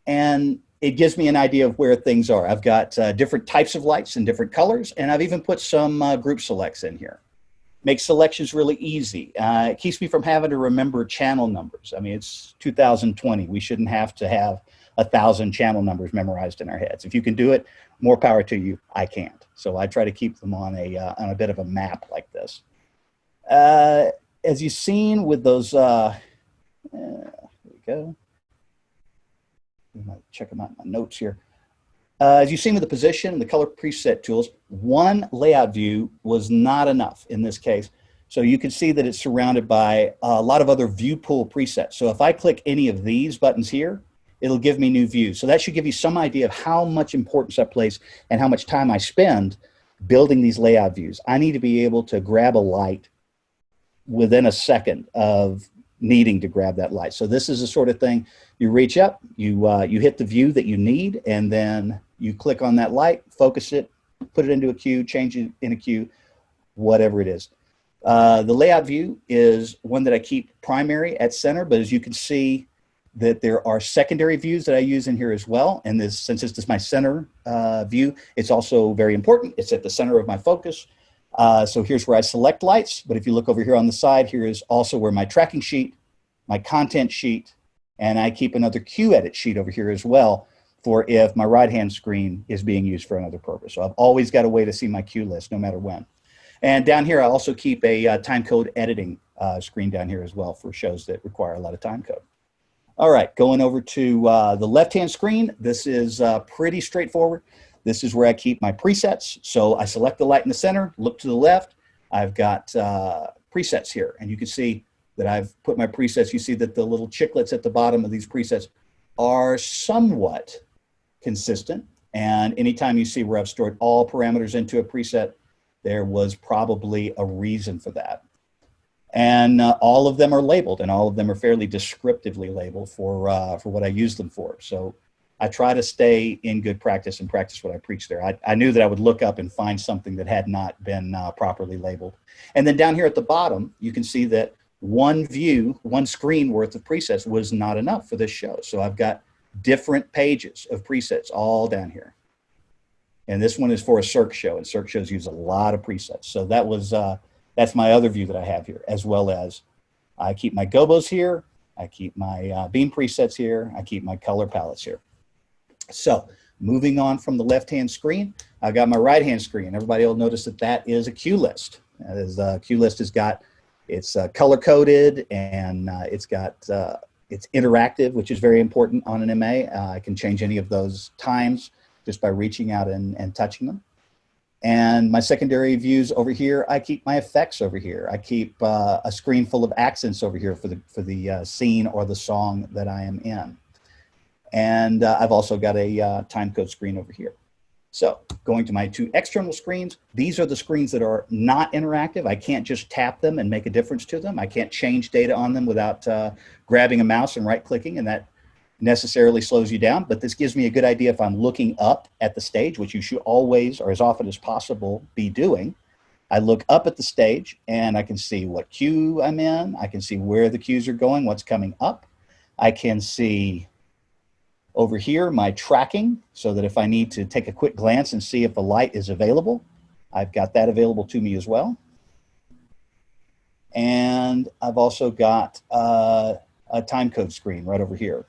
and it gives me an idea of where things are. I've got different types of lights in different colors, and I've even put some group selects in here. Makes selections really easy. It keeps me from having to remember channel numbers. I mean, it's 2020. We shouldn't have to have 1,000 channel numbers memorized in our heads. If you can do it, more power to you. I can't. So I try to keep them on a bit of a map like this. As you've seen with those, there we go. I might check them out in my notes here. As you've seen with the position and the color preset tools, one layout view was not enough in this case. So you can see that it's surrounded by a lot of other view pool presets. So if I click any of these buttons here, it'll give me new views. So that should give you some idea of how much importance I place and how much time I spend building these layout views. I need to be able to grab a light within a second of needing to grab that light. So this is the sort of thing you reach up, you hit the view that you need, and then you click on that light, focus it, put it into a queue, change it in a queue. whatever it is. The layout view is one that I keep primary at center, but as you can see that there are secondary views that I use in here as well. And this, since this is my center view, it's also very important. It's at the center of my focus. So here's where I select lights, but if you look over here on the side, here is also where my tracking sheet, my content sheet, and I keep another Q edit sheet over here as well for if my right-hand screen is being used for another purpose. So I've always got a way to see my Q list no matter when. And down here, I also keep a time code editing screen down here as well for shows that require a lot of time code. All right, going over to the left-hand screen, this is pretty straightforward. This is where I keep my presets. So I select the light in the center, look to the left. I've got presets here, and you can see that I've put my presets. You see that the little chiclets at the bottom of these presets are somewhat consistent. And anytime you see where I've stored all parameters into a preset, there was probably a reason for that. And all of them are labeled, and all of them are fairly descriptively labeled for what I use them for. So I try to stay in good practice and practice what I preach there. I knew that I would look up and find something that had not been properly labeled. And then down here at the bottom, you can see that one view, one screen worth of presets was not enough for this show. So I've got different pages of presets all down here. And this one is for a circ show, and circ shows use a lot of presets. So that was, that's my other view that I have here, as well as I keep my gobos here, I keep my beam presets here, I keep my color palettes here. So moving on from the left-hand screen, I've got my right-hand screen. Everybody will notice that that is a cue list. As cue list has got, it's color-coded, and it's got, it's interactive, which is very important on an MA. I can change any of those times just by reaching out and touching them. And my secondary views over here, I keep my effects over here. I keep a screen full of accents over here for the scene or the song that I am in. And I've also got a time code screen over here. So going to my two external screens, these are the screens that are not interactive. I can't just tap them and make a difference to them. I can't change data on them without grabbing a mouse and right-clicking, and that necessarily slows you down. But this gives me a good idea if I'm looking up at the stage, which you should always, or as often as possible, be doing. I look up at the stage and I can see what cue I'm in. I can see where the cues are going, what's coming up. I can see over here my tracking, so that if I need to take a quick glance and see if a light is available, I've got that available to me as well. And I've also got a time code screen right over here.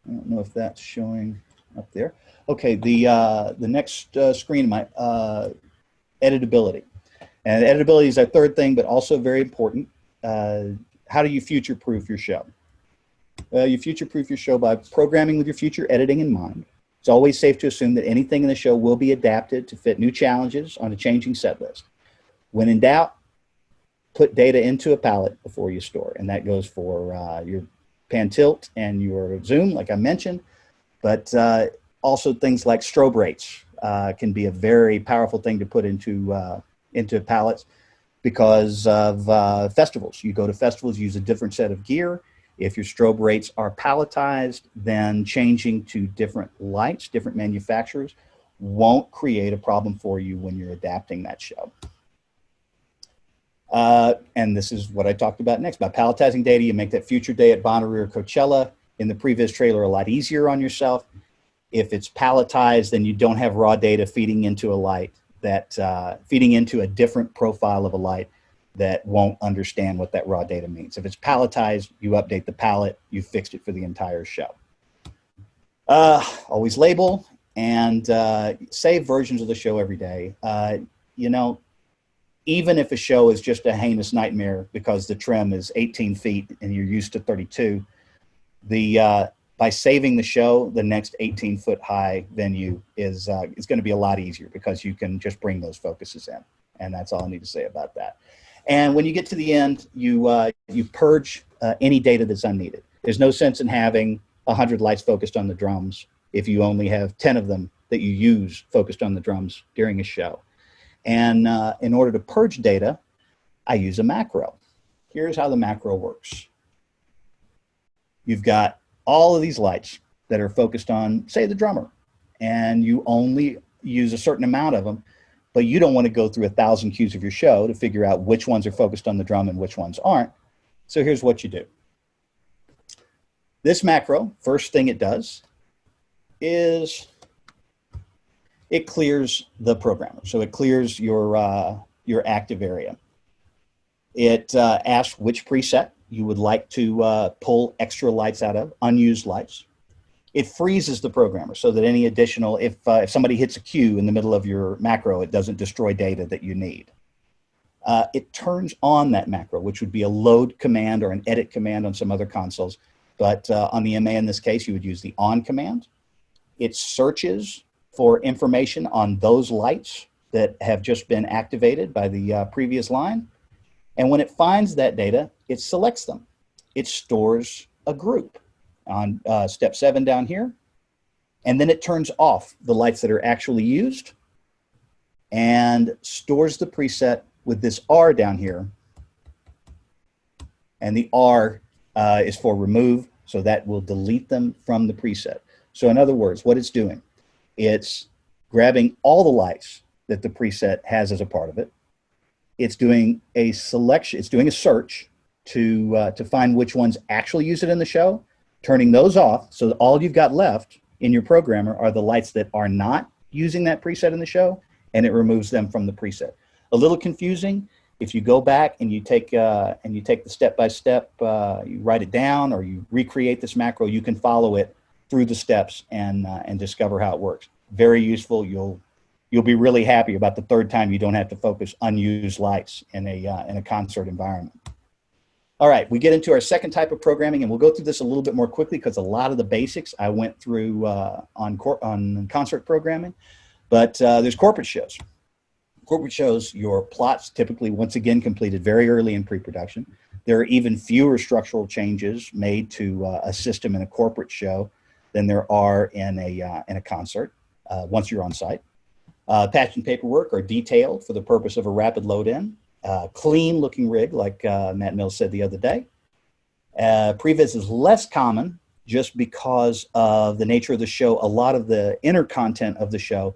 I don't know if that's showing up there. Okay, the next screen, my editability. And editability is our third thing, but also very important. How do you future-proof your show? You future-proof your show by programming with your future editing in mind. It's always safe to assume that anything in the show will be adapted to fit new challenges on a changing set list. When in doubt, put data into a palette before you store, and that goes for your pan tilt and your zoom, like I mentioned, but also things like strobe rates can be a very powerful thing to put into palettes because of festivals. You go to festivals, use a different set of gear. If your strobe rates are palletized, then changing to different lights, different manufacturers, won't create a problem for you when you're adapting that show. And this is what I talked about next. By palletizing data, you make that future day at Bonnaroo or Coachella in the previs trailer a lot easier on yourself. If it's palletized, then you don't have raw data feeding into a light that, feeding into a different profile of a light that won't understand what that raw data means. If it's palletized, you update the palette, you fixed it for the entire show. Always label and save versions of the show every day. You know, even if a show is just a heinous nightmare because the trim is 18 feet and you're used to 32, by saving the show, the next 18-foot high venue is going to be a lot easier because you can just bring those focuses in. And that's all I need to say about that. And when you get to the end, you purge any data that's unneeded. There's no sense in having 100 lights focused on the drums if you only have 10 of them that you use focused on the drums during a show. And in order to purge data, I use a macro. Here's how the macro works. You've got all of these lights that are focused on, say, the drummer. and you only use a certain amount of them, but you don't want to go through 1,000 cues of your show to figure out which ones are focused on the drum and which ones aren't. So here's what you do. This macro, first thing it does is it clears the programmer. So it clears your active area. It asks which preset you would like to pull extra lights out of, unused lights. It freezes the programmer so that any additional, if somebody hits a cue in the middle of your macro, it doesn't destroy data that you need. It turns on that macro, which would be a load command or an edit command on some other consoles. But on the MA in this case, you would use the on command. It searches for information on those lights that have just been activated by the previous line. And when it finds that data, it selects them. It stores a group on step 7 down here. And then it turns off the lights that are actually used and stores the preset with this R down here. And the R is for remove, so that will delete them from the preset. So in other words, what it's doing, it's grabbing all the lights that the preset has as a part of it. It's doing a selection, it's doing a search to find which ones actually use it in the show, turning those off, so that all you've got left in your programmer are the lights that are not using that preset in the show, and it removes them from the preset. A little confusing. If you go back and you take the step-by-step, you write it down or you recreate this macro, you can follow it through the steps and discover how it works. Very useful. You'll be really happy about the third time you don't have to focus unused lights in a concert environment. All right, we get into our second type of programming, and we'll go through this a little bit more quickly because a lot of the basics I went through on concert programming, but there's corporate shows. Corporate shows, your plots typically, once again, completed very early in pre-production. There are even fewer structural changes made to a system in a corporate show than there are in a concert once you're on site. Patch and paperwork are detailed for the purpose of a rapid load-in. Clean looking rig, like Matt Mills said the other day. Previs is less common just because of the nature of the show. A lot of the inner content of the show,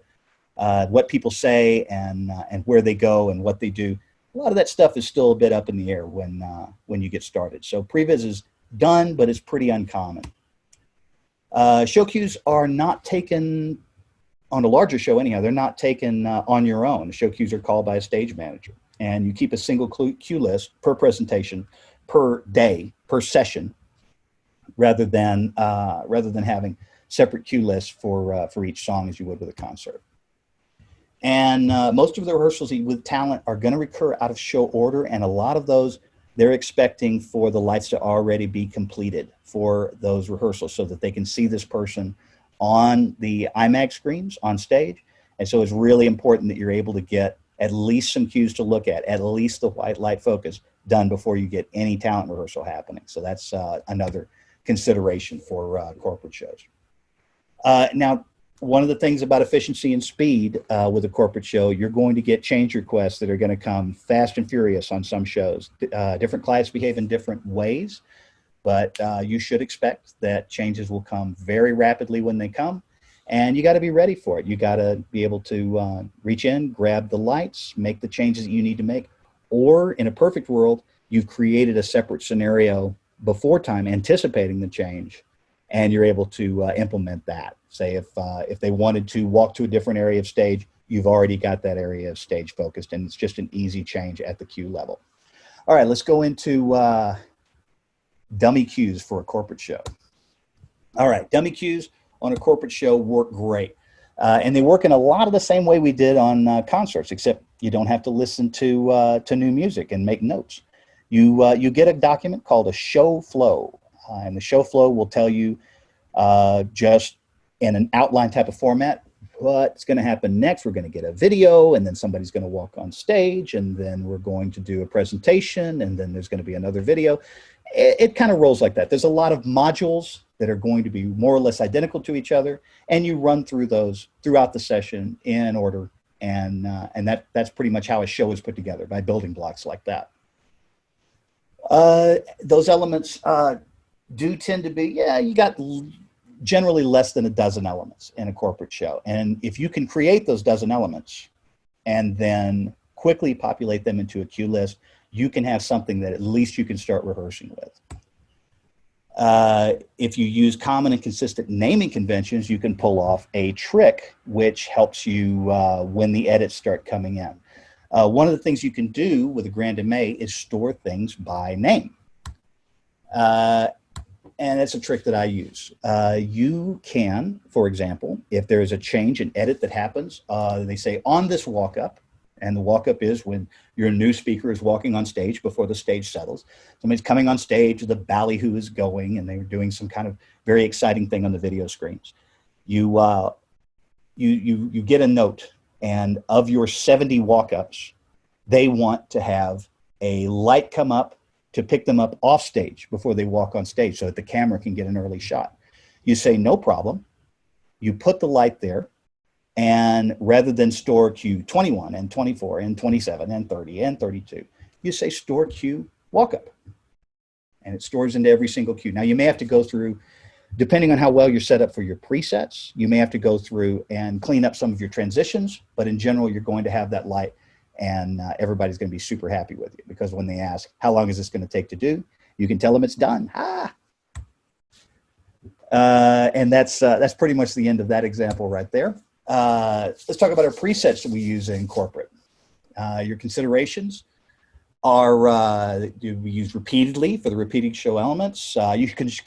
what people say and where they go and what they do, a lot of that stuff is still a bit up in the air when you get started. So previs is done, but it's pretty uncommon. Show cues are not taken on a larger show anyhow. They're not taken on your own. Show cues are called by a stage manager. And you keep a single cue list per presentation, per day, per session, rather than having separate cue lists for each song as you would with a concert. And most of the rehearsals with talent are going to recur out of show order, and a lot of those they're expecting for the lights to already be completed for those rehearsals so that they can see this person on the IMAG screens on stage. And so it's really important that you're able to get at least some cues to look at least the white light focus done before you get any talent rehearsal happening. So that's another consideration for corporate shows. Now, one of the things about efficiency and speed with a corporate show, you're going to get change requests that are going to come fast and furious on some shows. Different clients behave in different ways, but you should expect that changes will come very rapidly when they come. And you got to be ready for it. You got to be able to reach in, grab the lights, make the changes that you need to make. Or in a perfect world, you've created a separate scenario before time, anticipating the change, and you're able to implement that. Say if they wanted to walk to a different area of stage, you've already got that area of stage focused, and it's just an easy change at the cue level. All right, let's go into dummy cues for a corporate show. All right, dummy cues on a corporate show work great. And they work in a lot of the same way we did on concerts, except you don't have to listen to new music and make notes. You get a document called a show flow, and the show flow will tell you just in an outline type of format what's going to happen next. We're going to get a video, and then somebody's going to walk on stage, and then we're going to do a presentation, and then there's going to be another video. It kind of rolls like that. There's a lot of modules that are going to be more or less identical to each other, and you run through those throughout the session in order, and that's pretty much how a show is put together, by building blocks like that. Those elements do tend to be, you got generally less than a dozen elements in a corporate show. And if you can create those dozen elements and then quickly populate them into a cue list, you can have something that at least you can start rehearsing with. If you use common and consistent naming conventions, you can pull off a trick which helps you when the edits start coming in. One of the things you can do with a Grand MA is store things by name. And it's a trick that I use. You can, for example, if there is a change in edit that happens, they say on this walk-up, and the walk-up is when your new speaker is walking on stage before the stage settles. Somebody's coming on stage, the ballyhoo is going, and they're doing some kind of very exciting thing on the video screens. You get a note, and of your 70 walk-ups, they want to have a light come up to pick them up off stage before they walk on stage so that the camera can get an early shot. You say, no problem. You put the light there, and rather than store cue 21 and 24 and 27 and 30 and 32, you say store cue walk up. And it stores into every single cue. Now you may have to go through, depending on how well you're set up for your presets, you may have to go through and clean up some of your transitions, but in general, you're going to have that light, and everybody's going to be super happy with you, because when they ask, how long is this going to take to do? You can tell them it's done. And that's pretty much the end of that example right there. Let's talk about our presets that we use in corporate. Your considerations are, do we use repeatedly for the repeating show elements? You should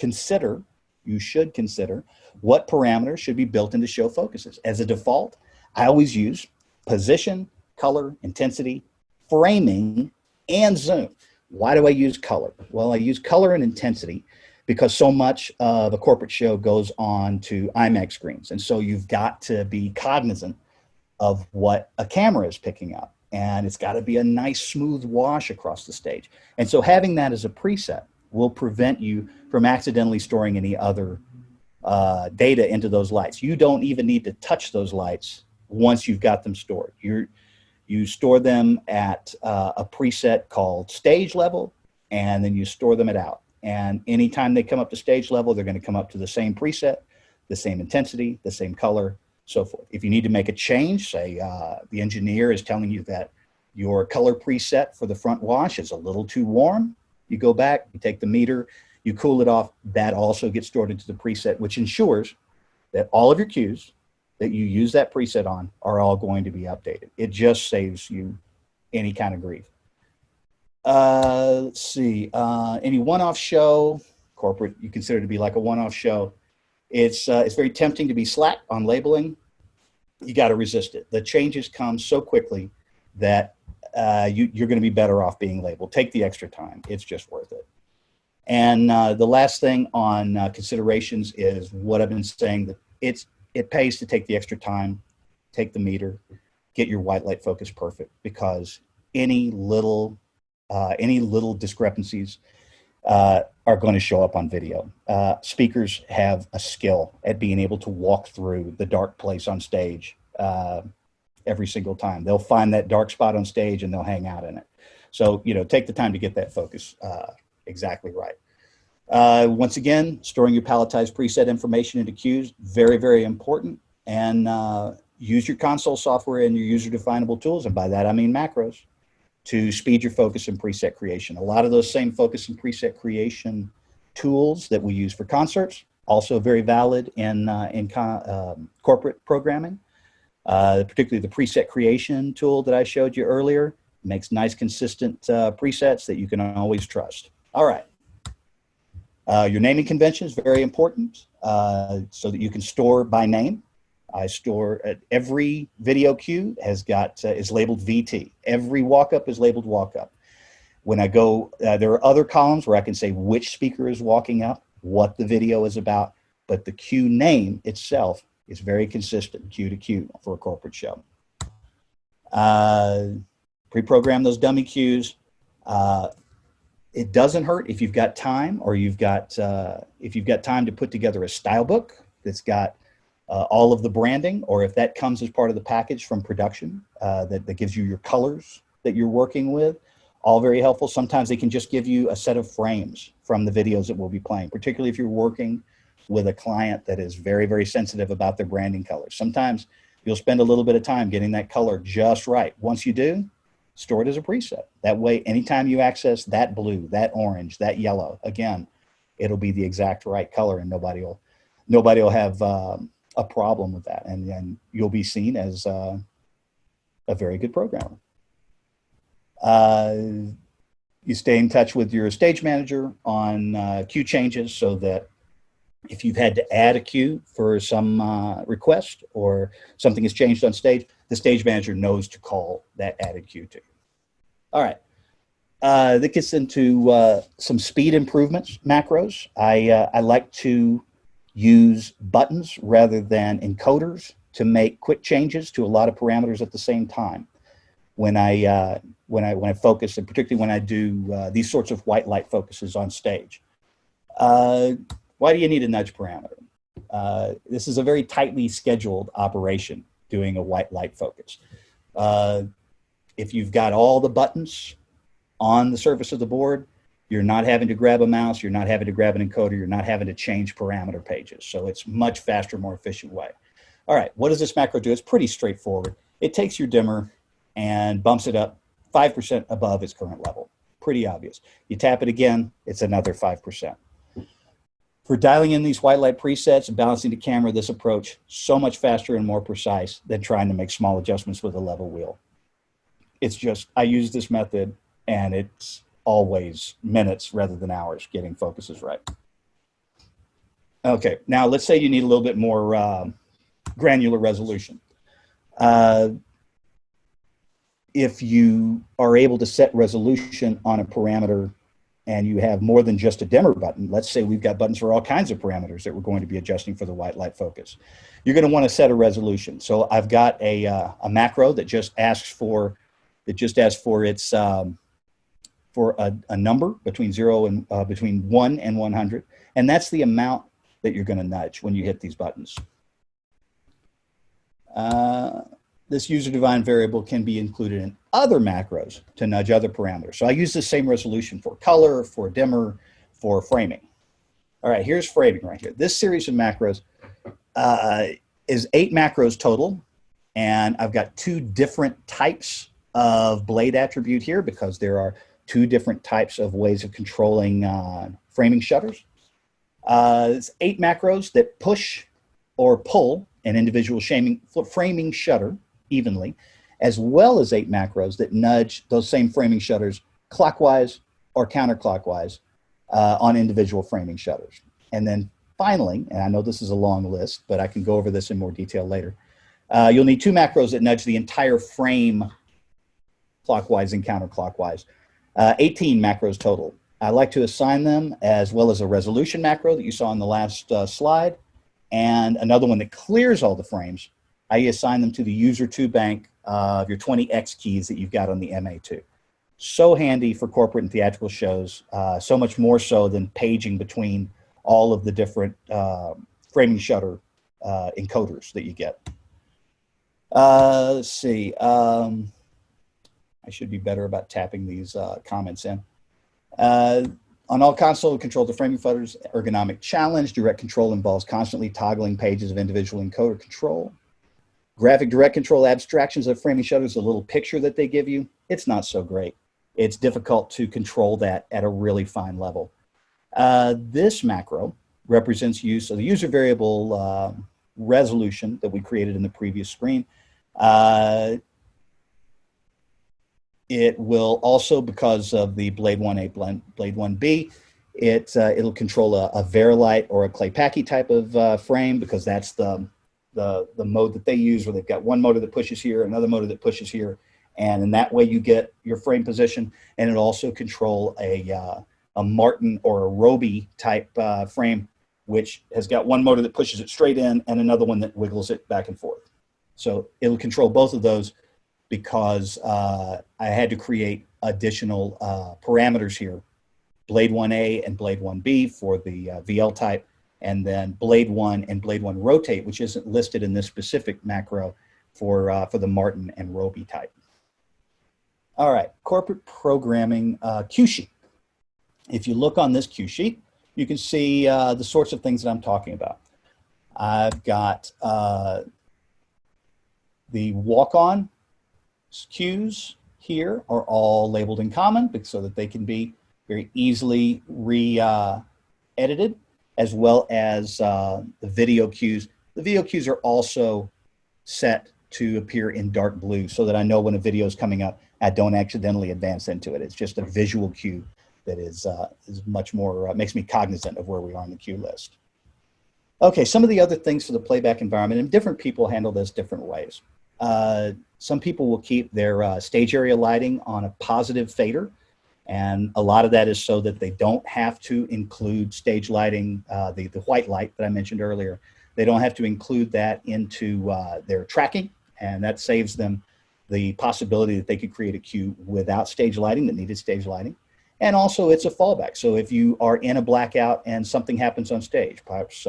consider what parameters should be built into show focuses. As a default, I always use position, color, intensity, framing, and zoom. Why do I use color? Well, I use color and intensity because so much of a corporate show goes on to IMAX screens. And so you've got to be cognizant of what a camera is picking up. And it's got to be a nice smooth wash across the stage. And so having that as a preset will prevent you from accidentally storing any other data into those lights. You don't even need to touch those lights once you've got them stored. You store them at a preset called stage level, and then you store them at out. And anytime they come up to stage level, they're going to come up to the same preset, the same intensity, the same color, so forth. If you need to make a change, say the engineer is telling you that your color preset for the front wash is a little too warm, you go back, you take the meter, you cool it off. That also gets stored into the preset, which ensures that all of your cues that you use that preset on are all going to be updated. It just saves you any kind of grief. Let's see, any one-off show, corporate you consider to be like a one-off show, it's very tempting to be slack on labeling. You got to resist it. The changes come so quickly that you're going to be better off being labeled. Take the extra time. It's just worth it. And the last thing on considerations is what I've been saying, that it pays to take the extra time, take the meter, get your white light focus perfect, because any little discrepancies are going to show up on video. Speakers have a skill at being able to walk through the dark place on stage every single time. They'll find that dark spot on stage and they'll hang out in it. So, take the time to get that focus exactly right. Once again, storing your palletized preset information into cues, very, very important. And use your console software and your user-definable tools, and by that I mean macros, to speed your focus and preset creation. A lot of those same focus and preset creation tools that we use for concerts, also very valid in corporate programming. Particularly the preset creation tool that I showed you earlier makes nice, consistent presets that you can always trust. All right. Your naming convention is very important so that you can store by name. I store every video cue has got is labeled VT. Every walk-up is labeled walk-up. When I go, there are other columns where I can say which speaker is walking up, what the video is about, but the cue name itself is very consistent, cue to cue for a corporate show. Pre-program those dummy cues. It doesn't hurt if you've got time, or if you've got time to put together a style book that's got all of the branding, or if that comes as part of the package from production that gives you your colors that you're working with, all very helpful. Sometimes they can just give you a set of frames from the videos that we'll be playing, particularly if you're working with a client that is very, very sensitive about their branding colors. Sometimes you'll spend a little bit of time getting that color just right. Once you do, store it as a preset. That way, anytime you access that blue, that orange, that yellow, again, it'll be the exact right color, and nobody will have a problem with that, and you'll be seen as a very good programmer. You stay in touch with your stage manager on cue changes, so that if you've had to add a cue for some request or something has changed on stage, the stage manager knows to call that added cue to you. All right. That gets into some speed improvements macros. I like to use buttons rather than encoders to make quick changes to a lot of parameters at the same time. When I focus, and particularly when I do these sorts of white light focuses on stage. Why do you need a nudge parameter? This is a very tightly scheduled operation, doing a white light focus. If you've got all the buttons on the surface of the board, you're not having to grab a mouse, you're not having to grab an encoder, you're not having to change parameter pages. So it's much faster, more efficient way. All right, what does this macro do? It's pretty straightforward. It takes your dimmer and bumps it up 5% above its current level. Pretty obvious. You tap it again, it's another 5%. For dialing in these white light presets and balancing the camera, this approach so much faster and more precise than trying to make small adjustments with a level wheel. It's just, I use this method and it's always minutes rather than hours getting focuses right. Okay, now let's say you need a little bit more granular resolution. If you are able to set resolution on a parameter and you have more than just a dimmer button, let's say we've got buttons for all kinds of parameters that we're going to be adjusting for the white light focus, you're going to want to set a resolution. So I've got a macro that just asks for its for a number between between 1 and 100, and that's the amount that you're going to nudge when you hit these buttons. This user-defined variable can be included in other macros to nudge other parameters. So I use the same resolution for color, for dimmer, for framing. All right, here's framing right here. This series of macros is 8 macros total, and I've got 2 different types of blade attribute here because there are 2 different types of ways of controlling framing shutters. It's 8 macros that push or pull an individual framing shutter evenly, as well as 8 macros that nudge those same framing shutters clockwise or counterclockwise on individual framing shutters. And then finally, and I know this is a long list, but I can go over this in more detail later, you'll need 2 macros that nudge the entire frame clockwise and counterclockwise. 18 macros total. I like to assign them as well as a resolution macro that you saw in the last slide, and another one that clears all the frames. I assign them to the user 2 bank of your 20X keys that you've got on the MA2. So handy for corporate and theatrical shows, so much more so than paging between all of the different framing shutter encoders that you get. Let's see. I should be better about tapping these comments in. On all console control the framing shutters, ergonomic challenge. Direct control involves constantly toggling pages of individual encoder control. Graphic direct control abstractions of framing shutters, a little picture that they give you, it's not so great. It's difficult to control that at a really fine level. This macro represents use of the user variable resolution that we created in the previous screen. It will also, because of the Blade 1A, Blade 1B, it'll control a Verilight or a Claypaky type of frame, because that's the mode that they use, where they've got one motor that pushes here, another motor that pushes here, and in that way you get your frame position. And it'll also control a Martin or a Roby type frame, which has got one motor that pushes it straight in and another one that wiggles it back and forth. So it'll control both of those, because I had to create additional parameters here, Blade 1A and Blade 1B for the VL type, and then Blade 1 and Blade 1 Rotate, which isn't listed in this specific macro for the Martin and Roby type. All right, corporate programming cue sheet. If you look on this cue sheet, you can see the sorts of things that I'm talking about. I've got the walk-on cues here are all labeled in common so that they can be very easily edited, as well as the video cues. The video cues are also set to appear in dark blue so that I know when a video is coming up, I don't accidentally advance into it. It's just a visual cue that is much more, makes me cognizant of where we are on the cue list. Okay, some of the other things for the playback environment, and different people handle this different ways. Some people will keep their stage area lighting on a positive fader, and a lot of that is so that they don't have to include stage lighting, the white light that I mentioned earlier. They don't have to include that into their tracking, and that saves them the possibility that they could create a cue without stage lighting that needed stage lighting. And also it's a fallback. So if you are in a blackout and something happens on stage, perhaps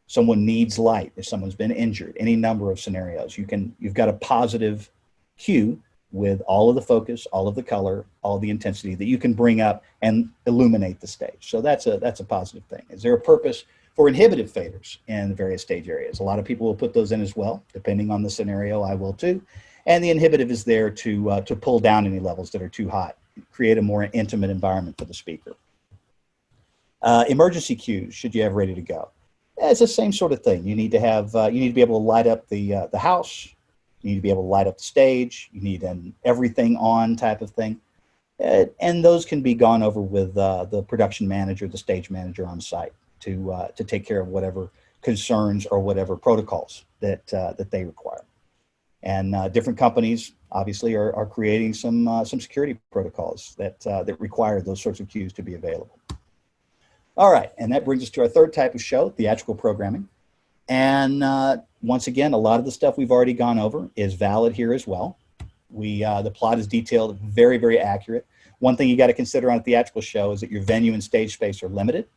someone needs light, if someone's been injured, any number of scenarios, you've got a positive cue with all of the focus, all of the color, all of the intensity that you can bring up and illuminate the stage. So that's a positive thing. Is there a purpose for inhibitive faders in the various stage areas? A lot of people will put those in as well, depending on the scenario. I will too. And the inhibitive is there to pull down any levels that are too hot, create a more intimate environment for the speaker. Emergency cues, should you have ready to go? It's the same sort of thing. You need to have, you need to be able to light up the house. You need to be able to light up the stage. You need an everything on type of thing. And those can be gone over with the production manager, the stage manager on site to take care of whatever concerns or whatever protocols that they require. And different companies obviously are creating some security protocols that require those sorts of cues to be available. All right, and that brings us to our third type of show, theatrical programming. And once again, a lot of the stuff we've already gone over is valid here as well. The plot is detailed, very, very accurate. One thing you got to consider on a theatrical show is that your venue and stage space are limited.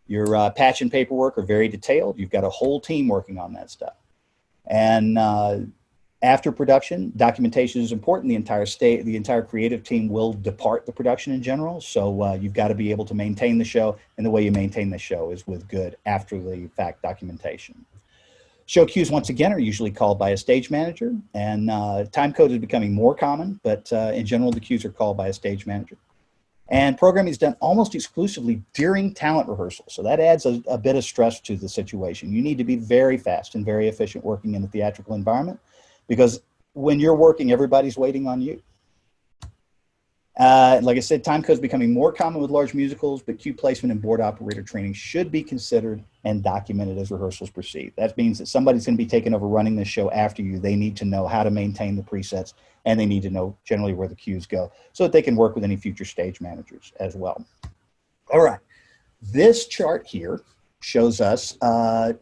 Your patch and paperwork are very detailed. You've got a whole team working on that stuff. And after production, documentation is important. The entire creative team will depart the production in general. So you've got to be able to maintain the show, and the way you maintain the show is with good after the fact documentation. Show cues, once again, are usually called by a stage manager, and time code is becoming more common, but in general, the cues are called by a stage manager. And programming is done almost exclusively during talent rehearsal. So that adds a bit of stress to the situation. You need to be very fast and very efficient working in a theatrical environment, because when you're working, everybody's waiting on you. Like I said, time code is becoming more common with large musicals, but cue placement and board operator training should be considered and documented as rehearsals proceed. That means that somebody's going to be taking over running this show after you. They need to know how to maintain the presets, and they need to know generally where the cues go so that they can work with any future stage managers as well. All right, this chart here shows us the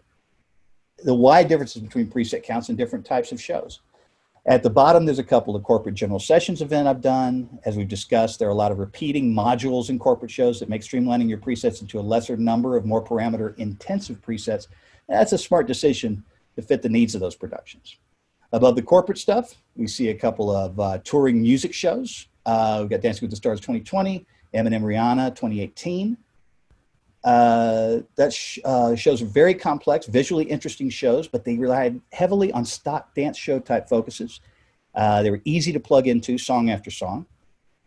wide differences between preset counts and different types of shows. At the bottom, there's a couple of corporate general sessions event I've done. As we've discussed, there are a lot of repeating modules in corporate shows that make streamlining your presets into a lesser number of more parameter intensive presets. That's a smart decision to fit the needs of those productions. Above the corporate stuff, we see a couple of touring music shows. We've got Dancing with the Stars 2020, Eminem Rihanna 2018. Shows are very complex, visually interesting shows, but they relied heavily on stock dance show type focuses. They were easy to plug into song after song.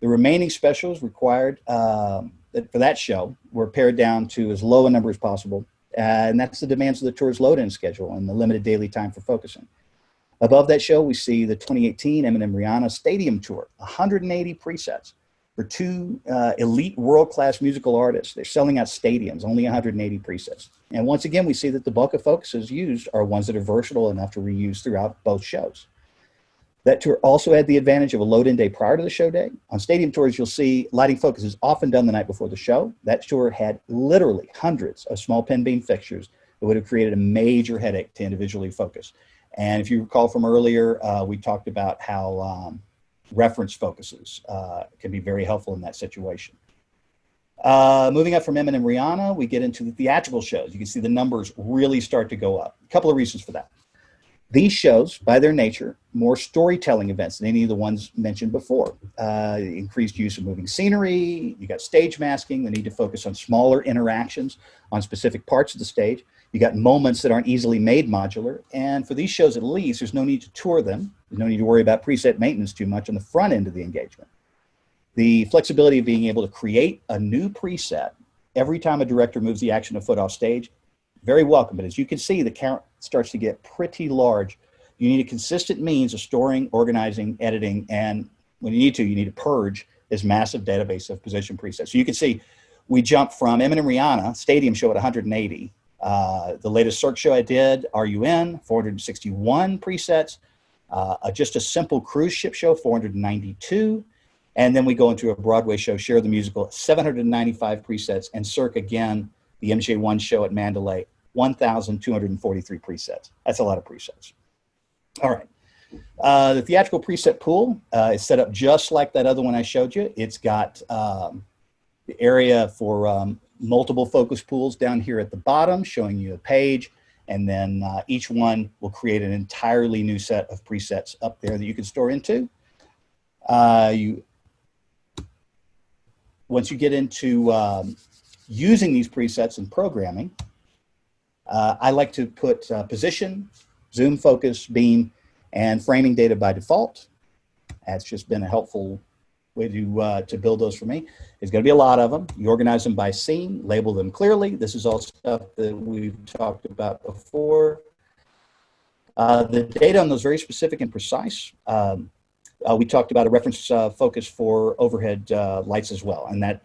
The remaining specials required for that show were pared down to as low a number as possible. And that's the demands of the tour's load-in schedule and the limited daily time for focusing. Above that show, we see the 2018 Eminem Rihanna Stadium Tour, 180 presets. For two elite world-class musical artists. They're selling out stadiums, only 180 presets. And once again, we see that the bulk of focuses used are ones that are versatile enough to reuse throughout both shows. That tour also had the advantage of a load-in day prior to the show day. On stadium tours, you'll see lighting focus is often done the night before the show. That tour had literally hundreds of small pen beam fixtures that would have created a major headache to individually focus. And if you recall from earlier, we talked about how reference focuses can be very helpful in that situation. Moving up from Eminem Rihanna, we get into the theatrical shows. You can see the numbers really start to go up. A couple of reasons for that. These shows, by their nature, more storytelling events than any of the ones mentioned before. Increased use of moving scenery, you got stage masking, the need to focus on smaller interactions on specific parts of the stage. You got moments that aren't easily made modular. And for these shows at least, there's no need to tour them. There's no need to worry about preset maintenance too much on the front end of the engagement. The flexibility of being able to create a new preset every time a director moves the action a foot off stage, very welcome. But as you can see, the count starts to get pretty large. You need a consistent means of storing, organizing, editing, and when you need to purge this massive database of position presets. So you can see we jumped from Eminem Rihanna Stadium show at 180. The latest Cirque show I did, RUN, 461 presets. Just a simple cruise ship show, 492. And then we go into a Broadway show, Share the Musical, 795 presets. And Cirque again, the MJ1 show at Mandalay, 1,243 presets. That's a lot of presets. All right. The theatrical preset pool is set up just like that other one I showed you. It's got the area for multiple focus pools down here at the bottom, showing you a page. And then each one will create an entirely new set of presets up there that you can store into. Once you get into using these presets in programming, I like to put position, zoom, focus, beam, and framing data by default. That's just been a helpful way to build those for me. There's going to be a lot of them. You organize them by scene, label them clearly. This is all stuff that we've talked about before. The data on those very specific and precise. We talked about a reference focus for overhead lights as well, and that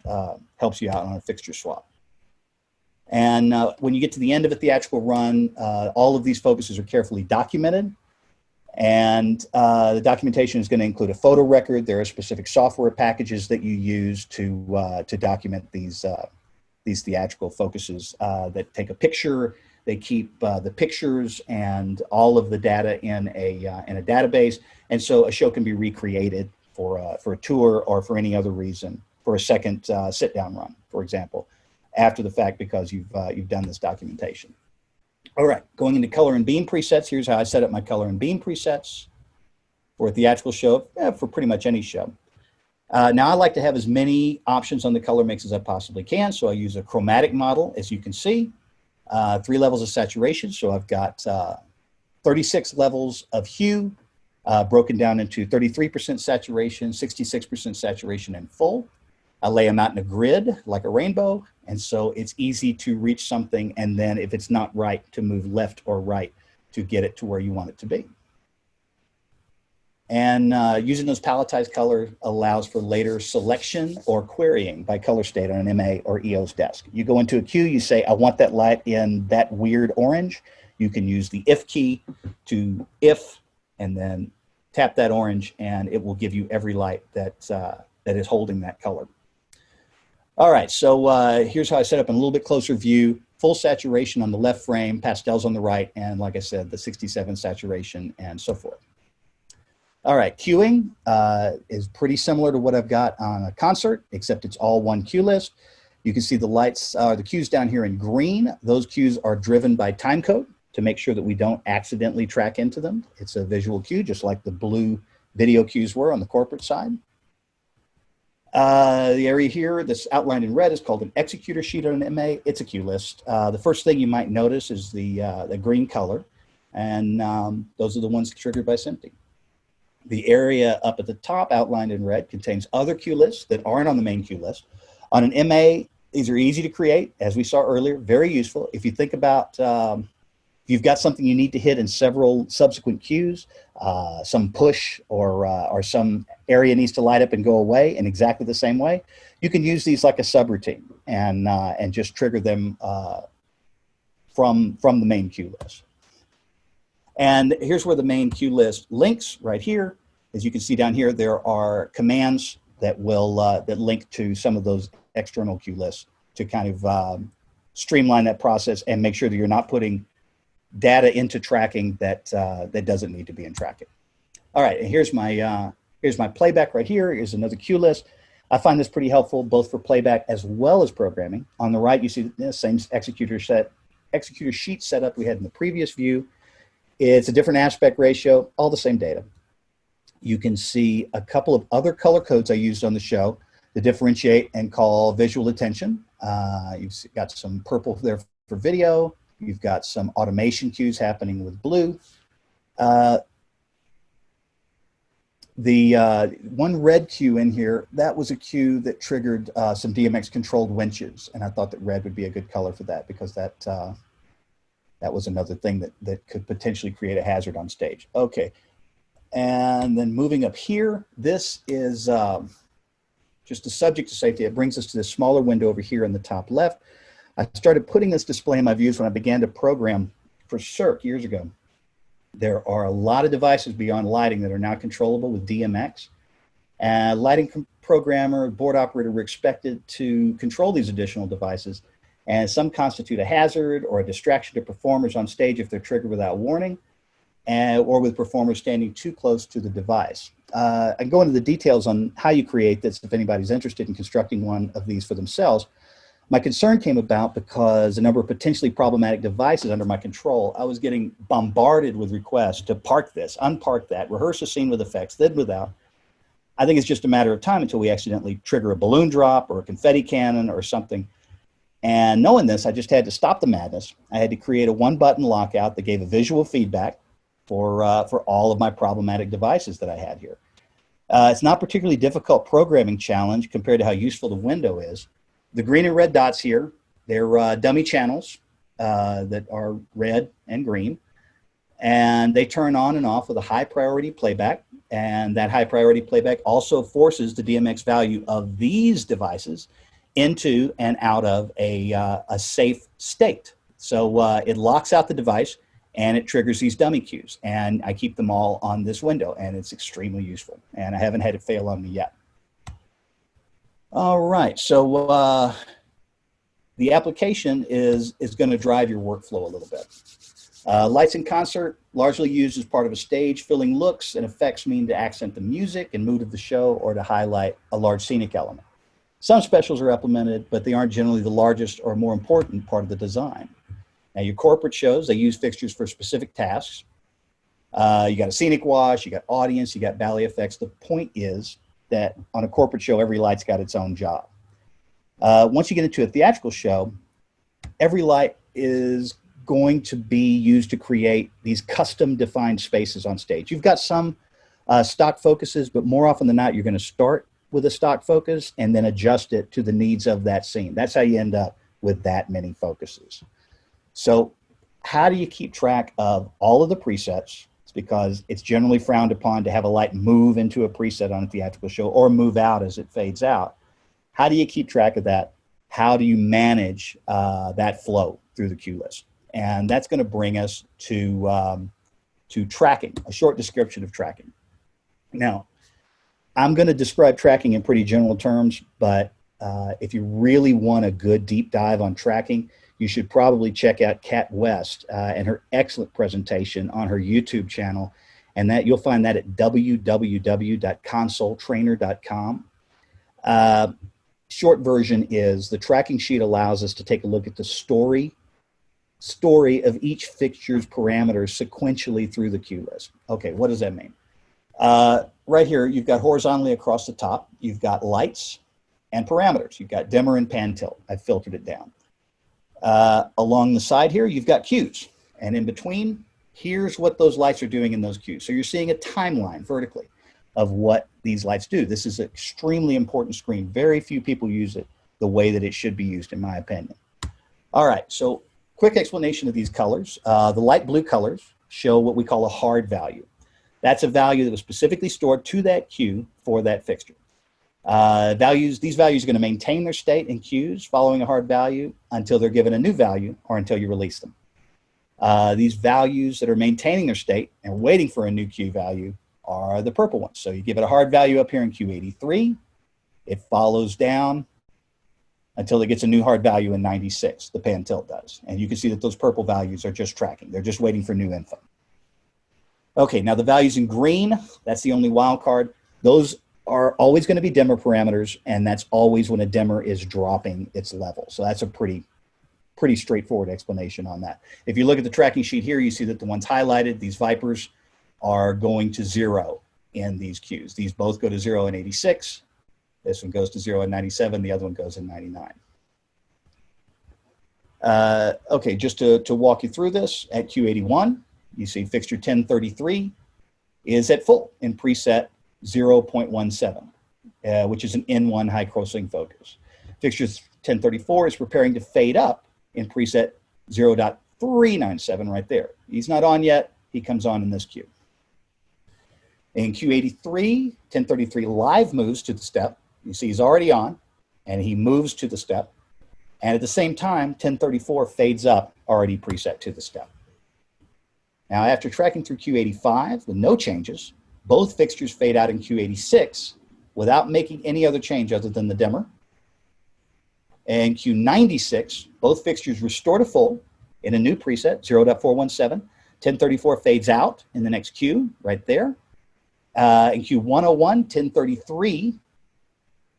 helps you out on a fixture swap. And when you get to the end of a theatrical run, all of these focuses are carefully documented. And the documentation is going to include a photo record. There are specific software packages that you use to document these theatrical focuses that take a picture. They keep the pictures and all of the data in a database. And so a show can be recreated for a tour or for any other reason, for a second sit-down run, for example, after the fact, because you've done this documentation. All right, going into color and beam presets. Here's how I set up my color and beam presets for a theatrical show, for pretty much any show. Now I like to have as many options on the color mix as I possibly can. So I use a chromatic model, as you can see, 3 levels of saturation. So I've got 36 levels of hue, broken down into 33% saturation, 66% saturation, and full. I lay them out in a grid like a rainbow, and so it's easy to reach something, and then if it's not right, to move left or right to get it to where you want it to be. And using those palletized colors allows for later selection or querying by color state on an MA or EO's desk. You go into a queue, you say, I want that light in that weird orange. You can use the if key to if, and then tap that orange, and it will give you every light that is holding that color. All right, so here's how I set up in a little bit closer view. Full saturation on the left frame, pastels on the right, and like I said, the 67 saturation and so forth. All right, queuing is pretty similar to what I've got on a concert, except it's all one queue list. You can see the lights, the queues down here in green. Those queues are driven by time code to make sure that we don't accidentally track into them. It's a visual queue, just like the blue video queues were on the corporate side. The area here that's outlined in red is called an executor sheet on an MA. It's a queue list. The first thing you might notice is the green color, and those are the ones triggered by SMPTE. The area up at the top outlined in red contains other queue lists that aren't on the main queue list. On an MA, these are easy to create, as we saw earlier, very useful. If you think about you've got something you need to hit in several subsequent queues, some push or some area needs to light up and go away in exactly the same way, you can use these like a subroutine and just trigger them from the main queue list. And here's where the main queue list links right here. As you can see down here, there are commands that will that link to some of those external queue lists to kind of streamline that process and make sure that you're not putting data into tracking that that doesn't need to be in tracking. All right, and here's my playback right here. Here's another queue list. I find this pretty helpful both for playback as well as programming. On the right, you see the same executor sheet setup we had in the previous view. It's a different aspect ratio, all the same data. You can see a couple of other color codes I used on the show to differentiate and call visual attention. You've got some purple there for video. You've got some automation cues happening with blue. The one red cue in here, that was a cue that triggered some DMX controlled winches. And I thought that red would be a good color for that because that was another thing that could potentially create a hazard on stage. Okay. And then moving up here, this is just a subject to safety. It brings us to this smaller window over here in the top left. I started putting this display in my views when I began to program for Cirque years ago. There are a lot of devices beyond lighting that are now controllable with DMX. And lighting programmer, board operator were expected to control these additional devices. And some constitute a hazard or a distraction to performers on stage if they're triggered without warning, or with performers standing too close to the device. I can go into the details on how you create this if anybody's interested in constructing one of these for themselves. My concern came about because a number of potentially problematic devices under my control, I was getting bombarded with requests to park this, unpark that, rehearse a scene with effects, then without. I think it's just a matter of time until we accidentally trigger a balloon drop or a confetti cannon or something. And knowing this, I just had to stop the madness. I had to create a one-button lockout that gave a visual feedback for all of my problematic devices that I had here. It's not particularly difficult programming challenge compared to how useful the window is. The green and red dots here, they're dummy channels that are red and green, and they turn on and off with a high priority playback, and that high priority playback also forces the DMX value of these devices into and out of a safe state. So it locks out the device and it triggers these dummy cues, and I keep them all on this window, and it's extremely useful, and I haven't had it fail on me yet. All right, so the application is going to drive your workflow a little bit. Lights in concert, largely used as part of a stage, filling looks and effects mean to accent the music and mood of the show or to highlight a large scenic element. Some specials are implemented, but they aren't generally the largest or more important part of the design. Now, your corporate shows, they use fixtures for specific tasks. You got a scenic wash, you got audience, you got ballet effects. The point is that on a corporate show, every light's got its own job. Once you get into a theatrical show, every light is going to be used to create these custom defined spaces on stage. You've got some stock focuses, but more often than not, you're going to start with a stock focus and then adjust it to the needs of that scene. That's how you end up with that many focuses. So how do you keep track of all of the presets? It's because it's generally frowned upon to have a light move into a preset on a theatrical show or move out as it fades out. How do you keep track of that? How do you manage that flow through the cue list? And that's going to bring us to tracking, a short description of tracking. Now, I'm going to describe tracking in pretty general terms, but if you really want a good deep dive on tracking, you should probably check out Kat West and her excellent presentation on her YouTube channel. And that you'll find that at www.consoletrainer.com. Short version is the tracking sheet allows us to take a look at the story of each fixture's parameters sequentially through the cue list. Okay, what does that mean? Right here, you've got horizontally across the top, you've got lights and parameters. You've got dimmer and pan tilt. I've filtered it down. Along the side here, you've got cues. And in between, here's what those lights are doing in those cues. So you're seeing a timeline vertically of what these lights do. This is an extremely important screen. Very few people use it the way that it should be used, in my opinion. All right, so quick explanation of these colors. The light blue colors show what we call a hard value. That's a value that was specifically stored to that cue for that fixture. These values are going to maintain their state in cues following a hard value until they're given a new value or until you release them. These values that are maintaining their state and waiting for a new cue value are the purple ones. So you give it a hard value up here in Q83, it follows down until it gets a new hard value in 96, the pan tilt does. And you can see that those purple values are just tracking. They're just waiting for new info. Okay, now the values in green, that's the only wild card. Those are always going to be dimmer parameters, and that's always when a dimmer is dropping its level. So that's a pretty pretty straightforward explanation on that. If you look at the tracking sheet here, you see that the ones highlighted, these Vipers, are going to 0 in these queues. These both go to 0 in 86. This one goes to 0 in 97. The other one goes in 99. Okay, just to walk you through this, at Q81, you see fixture 1033 is at full in preset 0.17, which is an N1 high crossing focus. Fixture 1034 is preparing to fade up in preset 0.397 right there. He's not on yet. He comes on in this queue. In Q83, 1033 live moves to the step. You see he's already on, and he moves to the step. And at the same time, 1034 fades up, already preset to the step. Now, after tracking through Q85 with no changes, both fixtures fade out in Q86 without making any other change other than the dimmer. And Q96, both fixtures restore to full in a new preset, 0.417. 1034 fades out in the next Q right there. In Q101, 1033,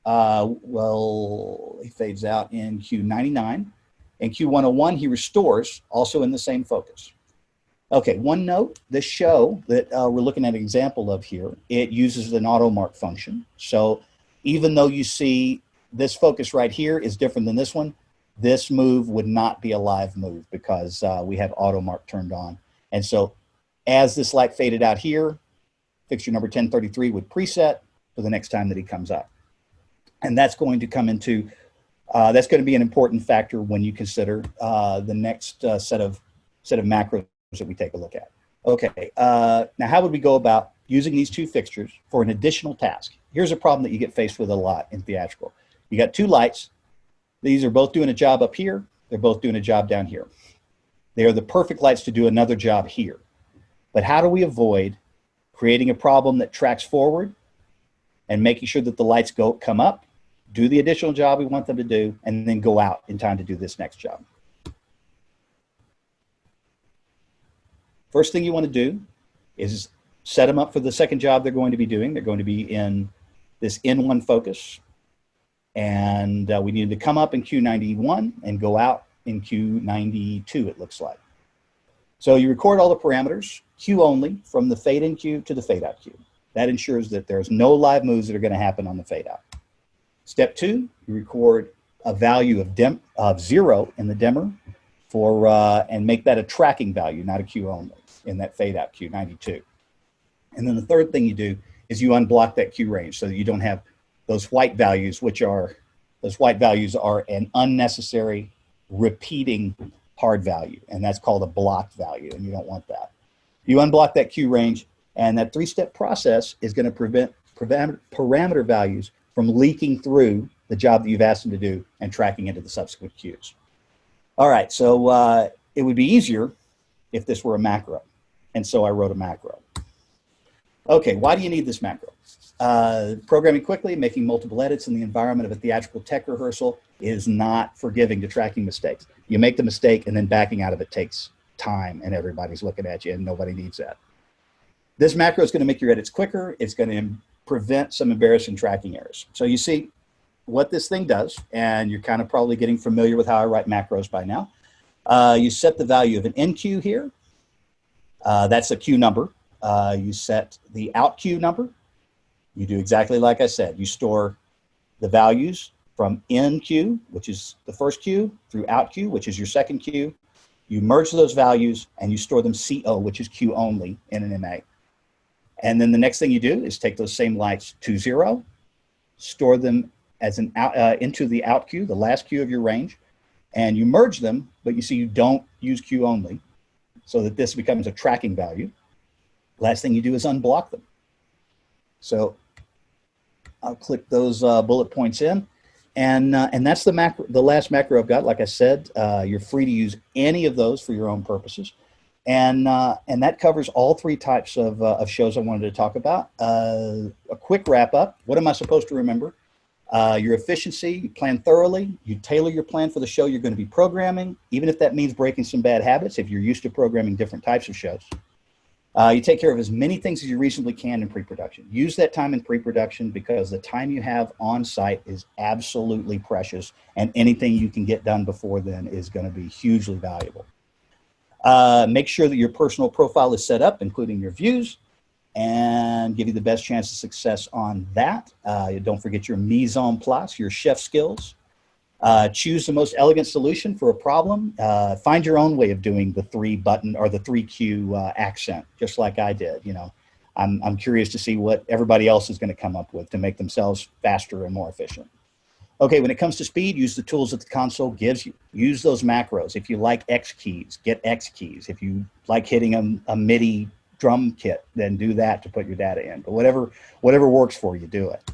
well, he fades out in Q99. In Q101, he restores, also in the same focus. Okay, one note, this show that we're looking at an example of here, it uses an auto mark function. So even though you see this focus right here is different than this one, this move would not be a live move because we have auto mark turned on. And so as this light faded out here, fixture number 1033 would preset for the next time that he comes up. And that's going to come into, that's going to be an important factor when you consider the next set of macros that we take a look at. Okay, now how would we go about using these two fixtures for an additional task? Here's a problem that you get faced with a lot in theatrical. You got two lights. These are both doing a job up here. They're both doing a job down here. They are the perfect lights to do another job here. But how do we avoid creating a problem that tracks forward and making sure that the lights come up, do the additional job we want them to do, and then go out in time to do this next job? First thing you want to do is set them up for the second job they're going to be doing. They're going to be in this N1 focus. And we need to come up in Q91 and go out in Q92, it looks like. So you record all the parameters, Q only, from the fade in queue to the fade out queue. That ensures that there's no live moves that are going to happen on the fade out. Step 2, you record a value of 0 in the dimmer for and make that a tracking value, not a Q only, in that fade out Q92. And then the third thing you do is you unblock that Q range so that you don't have those white values, those white values are an unnecessary repeating hard value, and that's called a blocked value, and you don't want that. You unblock that Q range, and that three-step process is going to prevent parameter values from leaking through the job that you've asked them to do and tracking into the subsequent queues. All right, so it would be easier if this were a macro, and so I wrote a macro. Okay, why do you need this macro? Programming quickly, making multiple edits in the environment of a theatrical tech rehearsal is not forgiving to tracking mistakes. You make the mistake and then backing out of it takes time and everybody's looking at you and nobody needs that. This macro is going to make your edits quicker. It's going to prevent some embarrassing tracking errors. So you see what this thing does, and you're kind of probably getting familiar with how I write macros by now. You set the value of an NQ here. That's a queue number. You set the out queue number. You do exactly like I said. You store the values from in queue, which is the first queue, through out queue, which is your second queue. You merge those values and you store them CO, which is queue only in an MA. And then the next thing you do is take those same lights to 0, store them as an out, into the out queue, the last queue of your range, and you merge them, but you see you don't use queue only so that this becomes a tracking value. Last thing you do is unblock them. So I'll click those bullet points in, and that's the macro, the last macro I've got. Like I said, you're free to use any of those for your own purposes, and that covers all three types of shows I wanted to talk about. A quick wrap up. What am I supposed to remember? Your efficiency. You plan thoroughly. You tailor your plan for the show you're going to be programming, even if that means breaking some bad habits if you're used to programming different types of shows. You take care of as many things as you reasonably can in pre-production. Use that time in pre-production because the time you have on site is absolutely precious, and anything you can get done before then is going to be hugely valuable. Make sure that your personal profile is set up, including your views, and give you the best chance of success on that. Don't forget your mise en place, your chef skills. Choose the most elegant solution for a problem. Find your own way of doing the 3-button or the 3Q accent, just like I did. You know, I'm curious to see what everybody else is going to come up with to make themselves faster and more efficient. Okay, when it comes to speed, use the tools that the console gives you. Use those macros. If you like X keys, get X keys. If you like hitting a MIDI drum kit, then do that to put your data in. But whatever works for you, do it.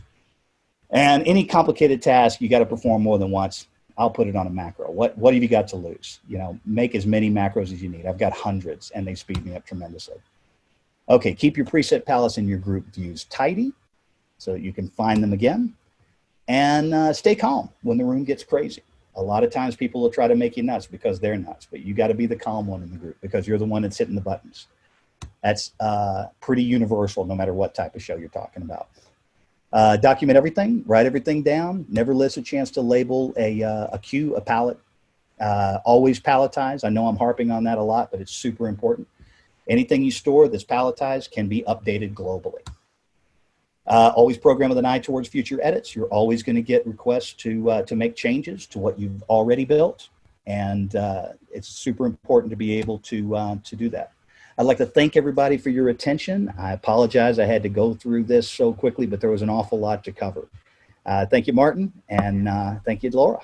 And any complicated task you got to perform more than once, I'll put it on a macro. What have you got to lose? You know, make as many macros as you need. I've got hundreds, and they speed me up tremendously. Okay, keep your preset palettes and your group views tidy so that you can find them again. And stay calm when the room gets crazy. A lot of times people will try to make you nuts because they're nuts, but you got to be the calm one in the group because you're the one that's hitting the buttons. That's pretty universal no matter what type of show you're talking about. Document everything, write everything down, never miss a chance to label a cue, a palette. Always palletize. I know I'm harping on that a lot, but it's super important. Anything you store that's palletized can be updated globally. Always program with an eye towards future edits. You're always going to get requests to make changes to what you've already built, and it's super important to be able to do that. I'd like to thank everybody for your attention. I apologize I had to go through this so quickly, but there was an awful lot to cover. Thank you, Martin, and thank you, Laura.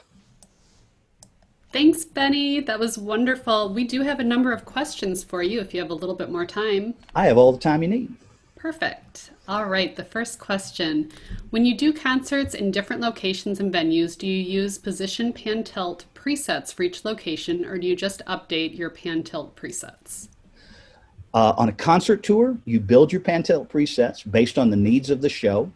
Thanks, Benny. That was wonderful. We do have a number of questions for you if you have a little bit more time. I have all the time you need. Perfect. All right, the first question. When you do concerts in different locations and venues, do you use position pan tilt presets for each location, or do you just update your pan tilt presets? On a concert tour, you build your pan tilt presets based on the needs of the show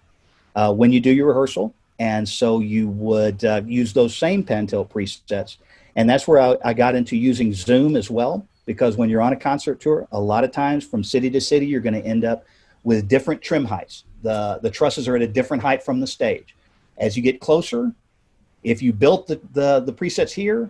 when you do your rehearsal. And so you would use those same pan tilt presets. And that's where I got into using Zoom as well, because when you're on a concert tour, a lot of times from city to city, you're going to end up with different trim heights. The trusses are at a different height from the stage. As you get closer, if you built the presets here,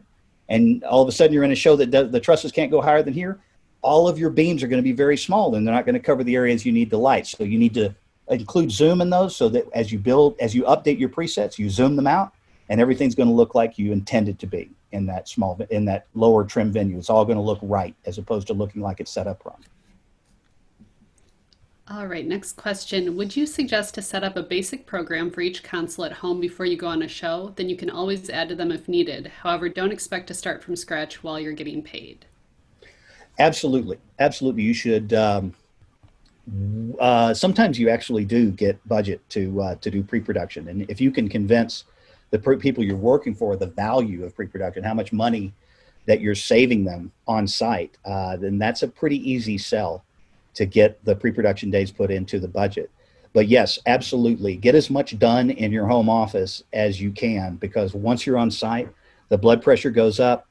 and all of a sudden you're in a show that the trusses can't go higher than here, all of your beams are going to be very small, and they're not going to cover the areas you need the light. So you need to include zoom in those so that as you update your presets, you zoom them out, and everything's going to look like you intended to be in that lower trim venue. It's all going to look right as opposed to looking like it's set up wrong. All right, next question. Would you suggest to set up a basic program for each console at home before you go on a show? Then you can always add to them if needed. However, don't expect to start from scratch while you're getting paid. Absolutely. Absolutely. You should. Sometimes you actually do get budget to do pre-production. And if you can convince the people you're working for the value of pre-production, how much money that you're saving them on site, then that's a pretty easy sell to get the pre-production days put into the budget. But yes, absolutely. Get as much done in your home office as you can, because once you're on site, the blood pressure goes up.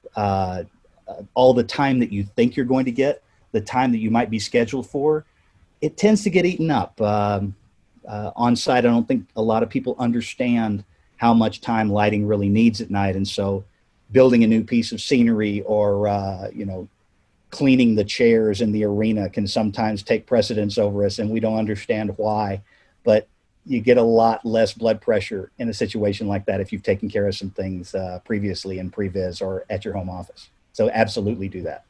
All the time that you think you're going to get, the time that you might be scheduled for, it tends to get eaten up. On site, I don't think a lot of people understand how much time lighting really needs at night. And so building a new piece of scenery or, cleaning the chairs in the arena can sometimes take precedence over us, and we don't understand why. But you get a lot less blood pressure in a situation like that if you've taken care of some things previously in previs or at your home office. So absolutely do that.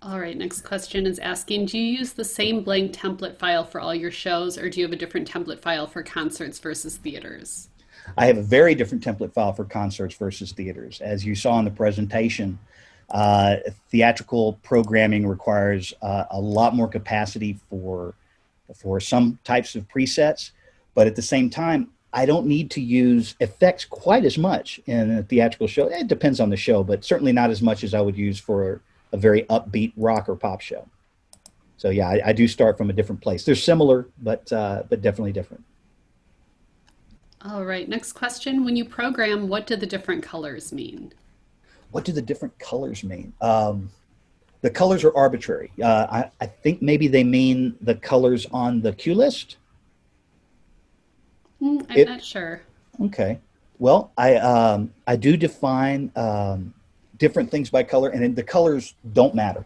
All right, next question is asking, do you use the same blank template file for all your shows, or do you have a different template file for concerts versus theaters? I have a very different template file for concerts versus theaters. As you saw in the presentation, theatrical programming requires a lot more capacity for some types of presets, but at the same time, I don't need to use effects quite as much in a theatrical show. It depends on the show, but certainly not as much as I would use for a very upbeat rock or pop show. So yeah, I do start from a different place. They're similar, but definitely different. All right, next question. When you program, what do the different colors mean? What do the different colors mean? The colors are arbitrary. I think maybe they mean the colors on the cue list. I'm It not sure. Okay. Well, I do define different things by color, and the colors don't matter.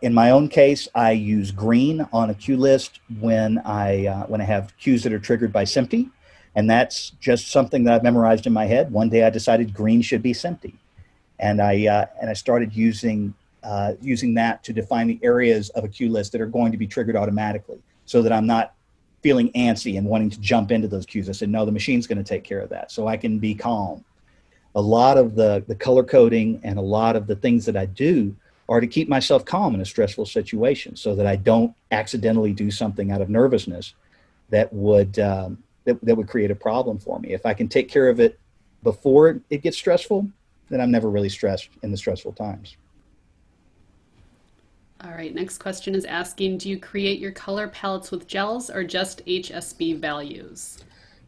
In my own case, I use green on a cue list when I have cues that are triggered by SMPTE, and that's just something that I've memorized in my head. One day I decided green should be SMPTE, and I started using that to define the areas of a cue list that are going to be triggered automatically, so that I'm not feeling antsy and wanting to jump into those cues. I said, no, the machine's going to take care of that, so I can be calm. A lot of the color coding and a lot of the things that I do are to keep myself calm in a stressful situation, so that I don't accidentally do something out of nervousness that would that would create a problem for me. If I can take care of it before it gets stressful, then I'm never really stressed in the stressful times. All right, next question is asking, do you create your color palettes with gels or just HSB values?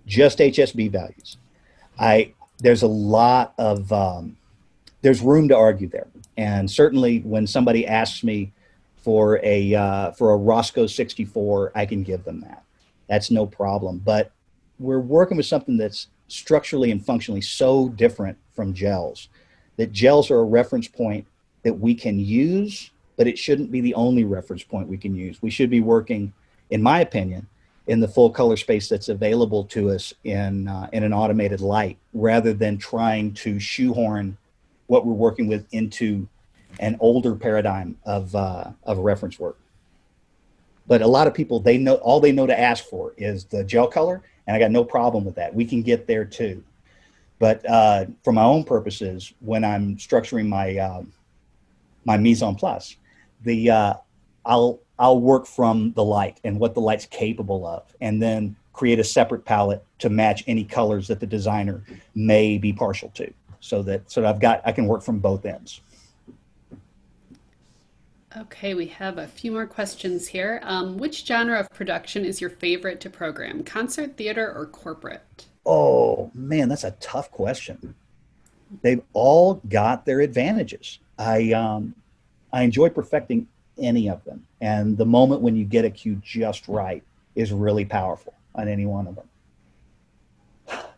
Just HSB values. I There's a lot of there's room to argue there, and certainly when somebody asks me for a Roscoe 64, I can give them that. That's no problem. But we're working with something that's structurally and functionally so different from gels, that gels are a reference point that we can use, but it shouldn't be the only reference point we can use. We should be working, in my opinion, in the full color space that's available to us in an automated light, rather than trying to shoehorn what we're working with into an older paradigm of reference work. But a lot of people, all they know to ask for is the gel color, and I got no problem with that. We can get there too. But for my own purposes, when I'm structuring my mise en place, I'll work from the light and what the light's capable of, and then create a separate palette to match any colors that the designer may be partial to, so that I can work from both ends. Okay, we have a few more questions here. Which genre of production is your favorite to program? Concert, theater, or corporate? Oh man, that's a tough question. They've all got their advantages. I enjoy perfecting any of them, and the moment when you get a cue just right is really powerful on any one of them.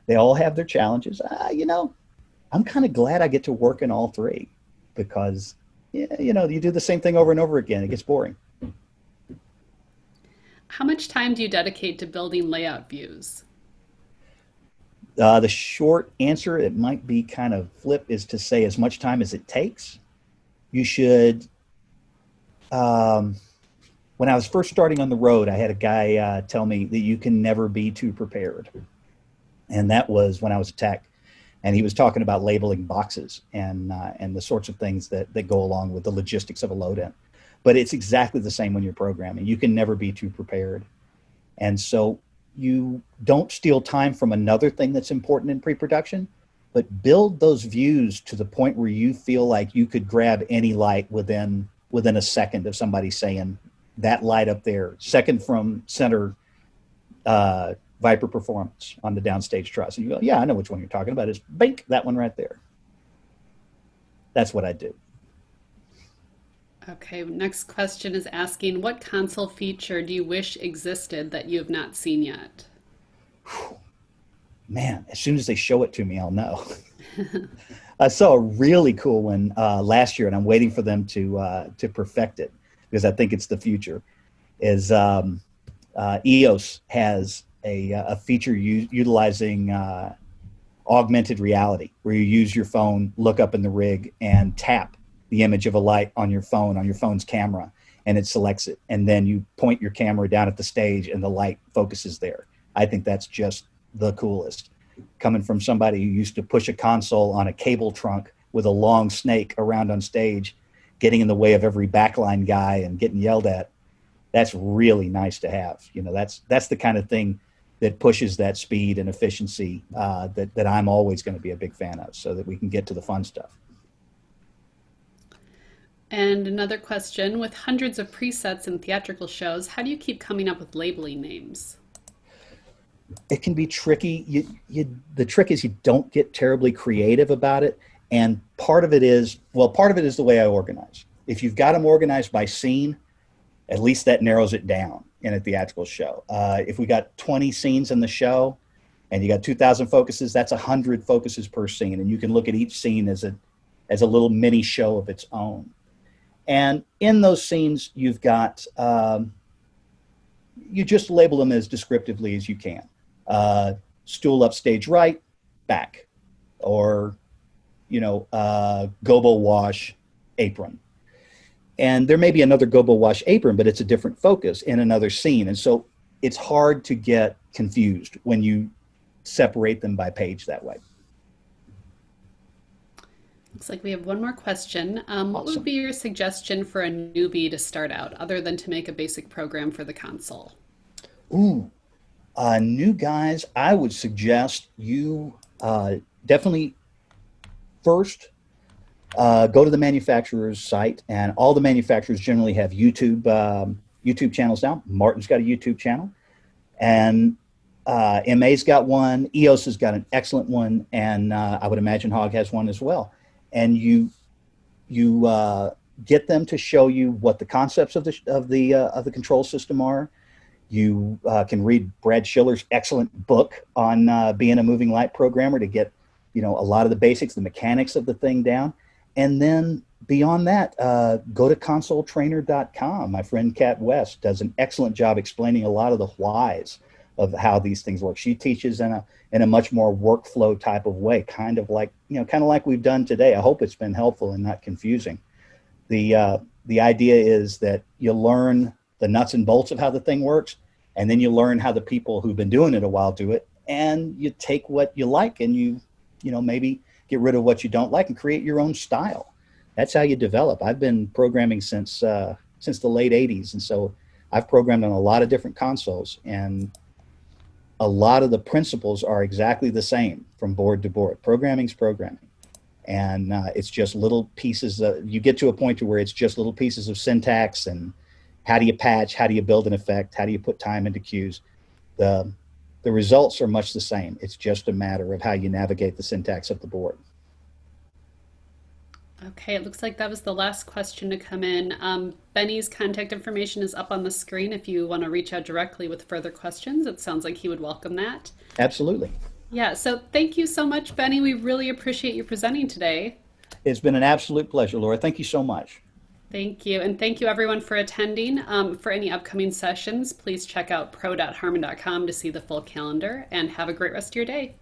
They all have their challenges. I'm kind of glad I get to work in all three, because you do the same thing over and over again. It gets boring. How much time do you dedicate to building layout views? The short answer, it might be kind of flip, is to say as much time as it takes. You should. When I was first starting on the road, I had a guy tell me that you can never be too prepared. And that was when I was a tech. And he was talking about labeling boxes and the sorts of things that go along with the logistics of a load in. But it's exactly the same when you're programming. You can never be too prepared. And so you don't steal time from another thing that's important in pre-production, but build those views to the point where you feel like you could grab any light within a second of somebody saying, that light up there, second from center Viper Performance on the downstage truss. And you go, yeah, I know which one you're talking about. It's bink, that one right there. That's what I do. Okay, next question is asking, what console feature do you wish existed that you have not seen yet? Man, as soon as they show it to me, I'll know. I saw a really cool one last year, and I'm waiting for them to perfect it, because I think it's the future. Is EOS has a feature utilizing augmented reality, where you use your phone, look up in the rig, and tap the image of a light on your phone's camera, and it selects it. And then you point your camera down at the stage, and the light focuses there. I think that's just the coolest. Coming from somebody who used to push a console on a cable trunk with a long snake around on stage, getting in the way of every backline guy and getting yelled at, that's really nice to have. That's the kind of thing that pushes that speed and efficiency that I'm always going to be a big fan of, so that we can get to the fun stuff. And another question, with hundreds of presets in theatrical shows, how do you keep coming up with labeling names? It can be tricky. The trick is you don't get terribly creative about it. And part of it is the way I organize. if you've got them organized by scene, at least that narrows it down in a theatrical show. If we got 20 scenes in the show and you got 2,000 focuses, that's 100 focuses per scene. And you can look at each scene as a little mini show of its own. And in those scenes, you've got, you just label them as descriptively as you can. Stool up stage right, back, or, gobo wash, apron. And there may be another gobo wash apron, but it's a different focus in another scene. And so it's hard to get confused when you separate them by page that way. Looks like we have one more question. What Awesome. would be your suggestion for a newbie to start out, other than to make a basic program for the console? Ooh, new guys, I would suggest you definitely first go to the manufacturer's site, and all the manufacturers generally have YouTube channels now. Martin's got a YouTube channel, and MA's got one. EOS has got an excellent one, and I would imagine Hog has one as well. And you get them to show you what the concepts of the control system are. You can read Brad Schiller's excellent book on being a moving light programmer to get a lot of the basics, the mechanics of the thing down. And then beyond that, go to consoletrainer.com. My friend Kat West does an excellent job explaining a lot of the whys of how these things work. She teaches in a much more workflow type of way, kind of like we've done today. I hope it's been helpful and not confusing. The idea is that you learn the nuts and bolts of how the thing works, and then you learn how the people who've been doing it a while do it, and you take what you like and you maybe get rid of what you don't like and create your own style. That's how you develop. I've been programming since the late 80s, and so I've programmed on a lot of different consoles, and a lot of the principles are exactly the same from board to board. Programming's programming. And it's just little pieces. You get to a point to where it's just little pieces of syntax and how do you patch, how do you build an effect, how do you put time into cues. The results are much the same. It's just a matter of how you navigate the syntax of the board. Okay, it looks like that was the last question to come in. Benny's contact information is up on the screen if you want to reach out directly with further questions. It sounds like he would welcome that. Absolutely. Yeah, so thank you so much, Benny. We really appreciate you presenting today. It's been an absolute pleasure, Laura. Thank you so much. Thank you. And thank you everyone for attending. For any upcoming sessions, please check out pro.harmon.com to see the full calendar, and have a great rest of your day.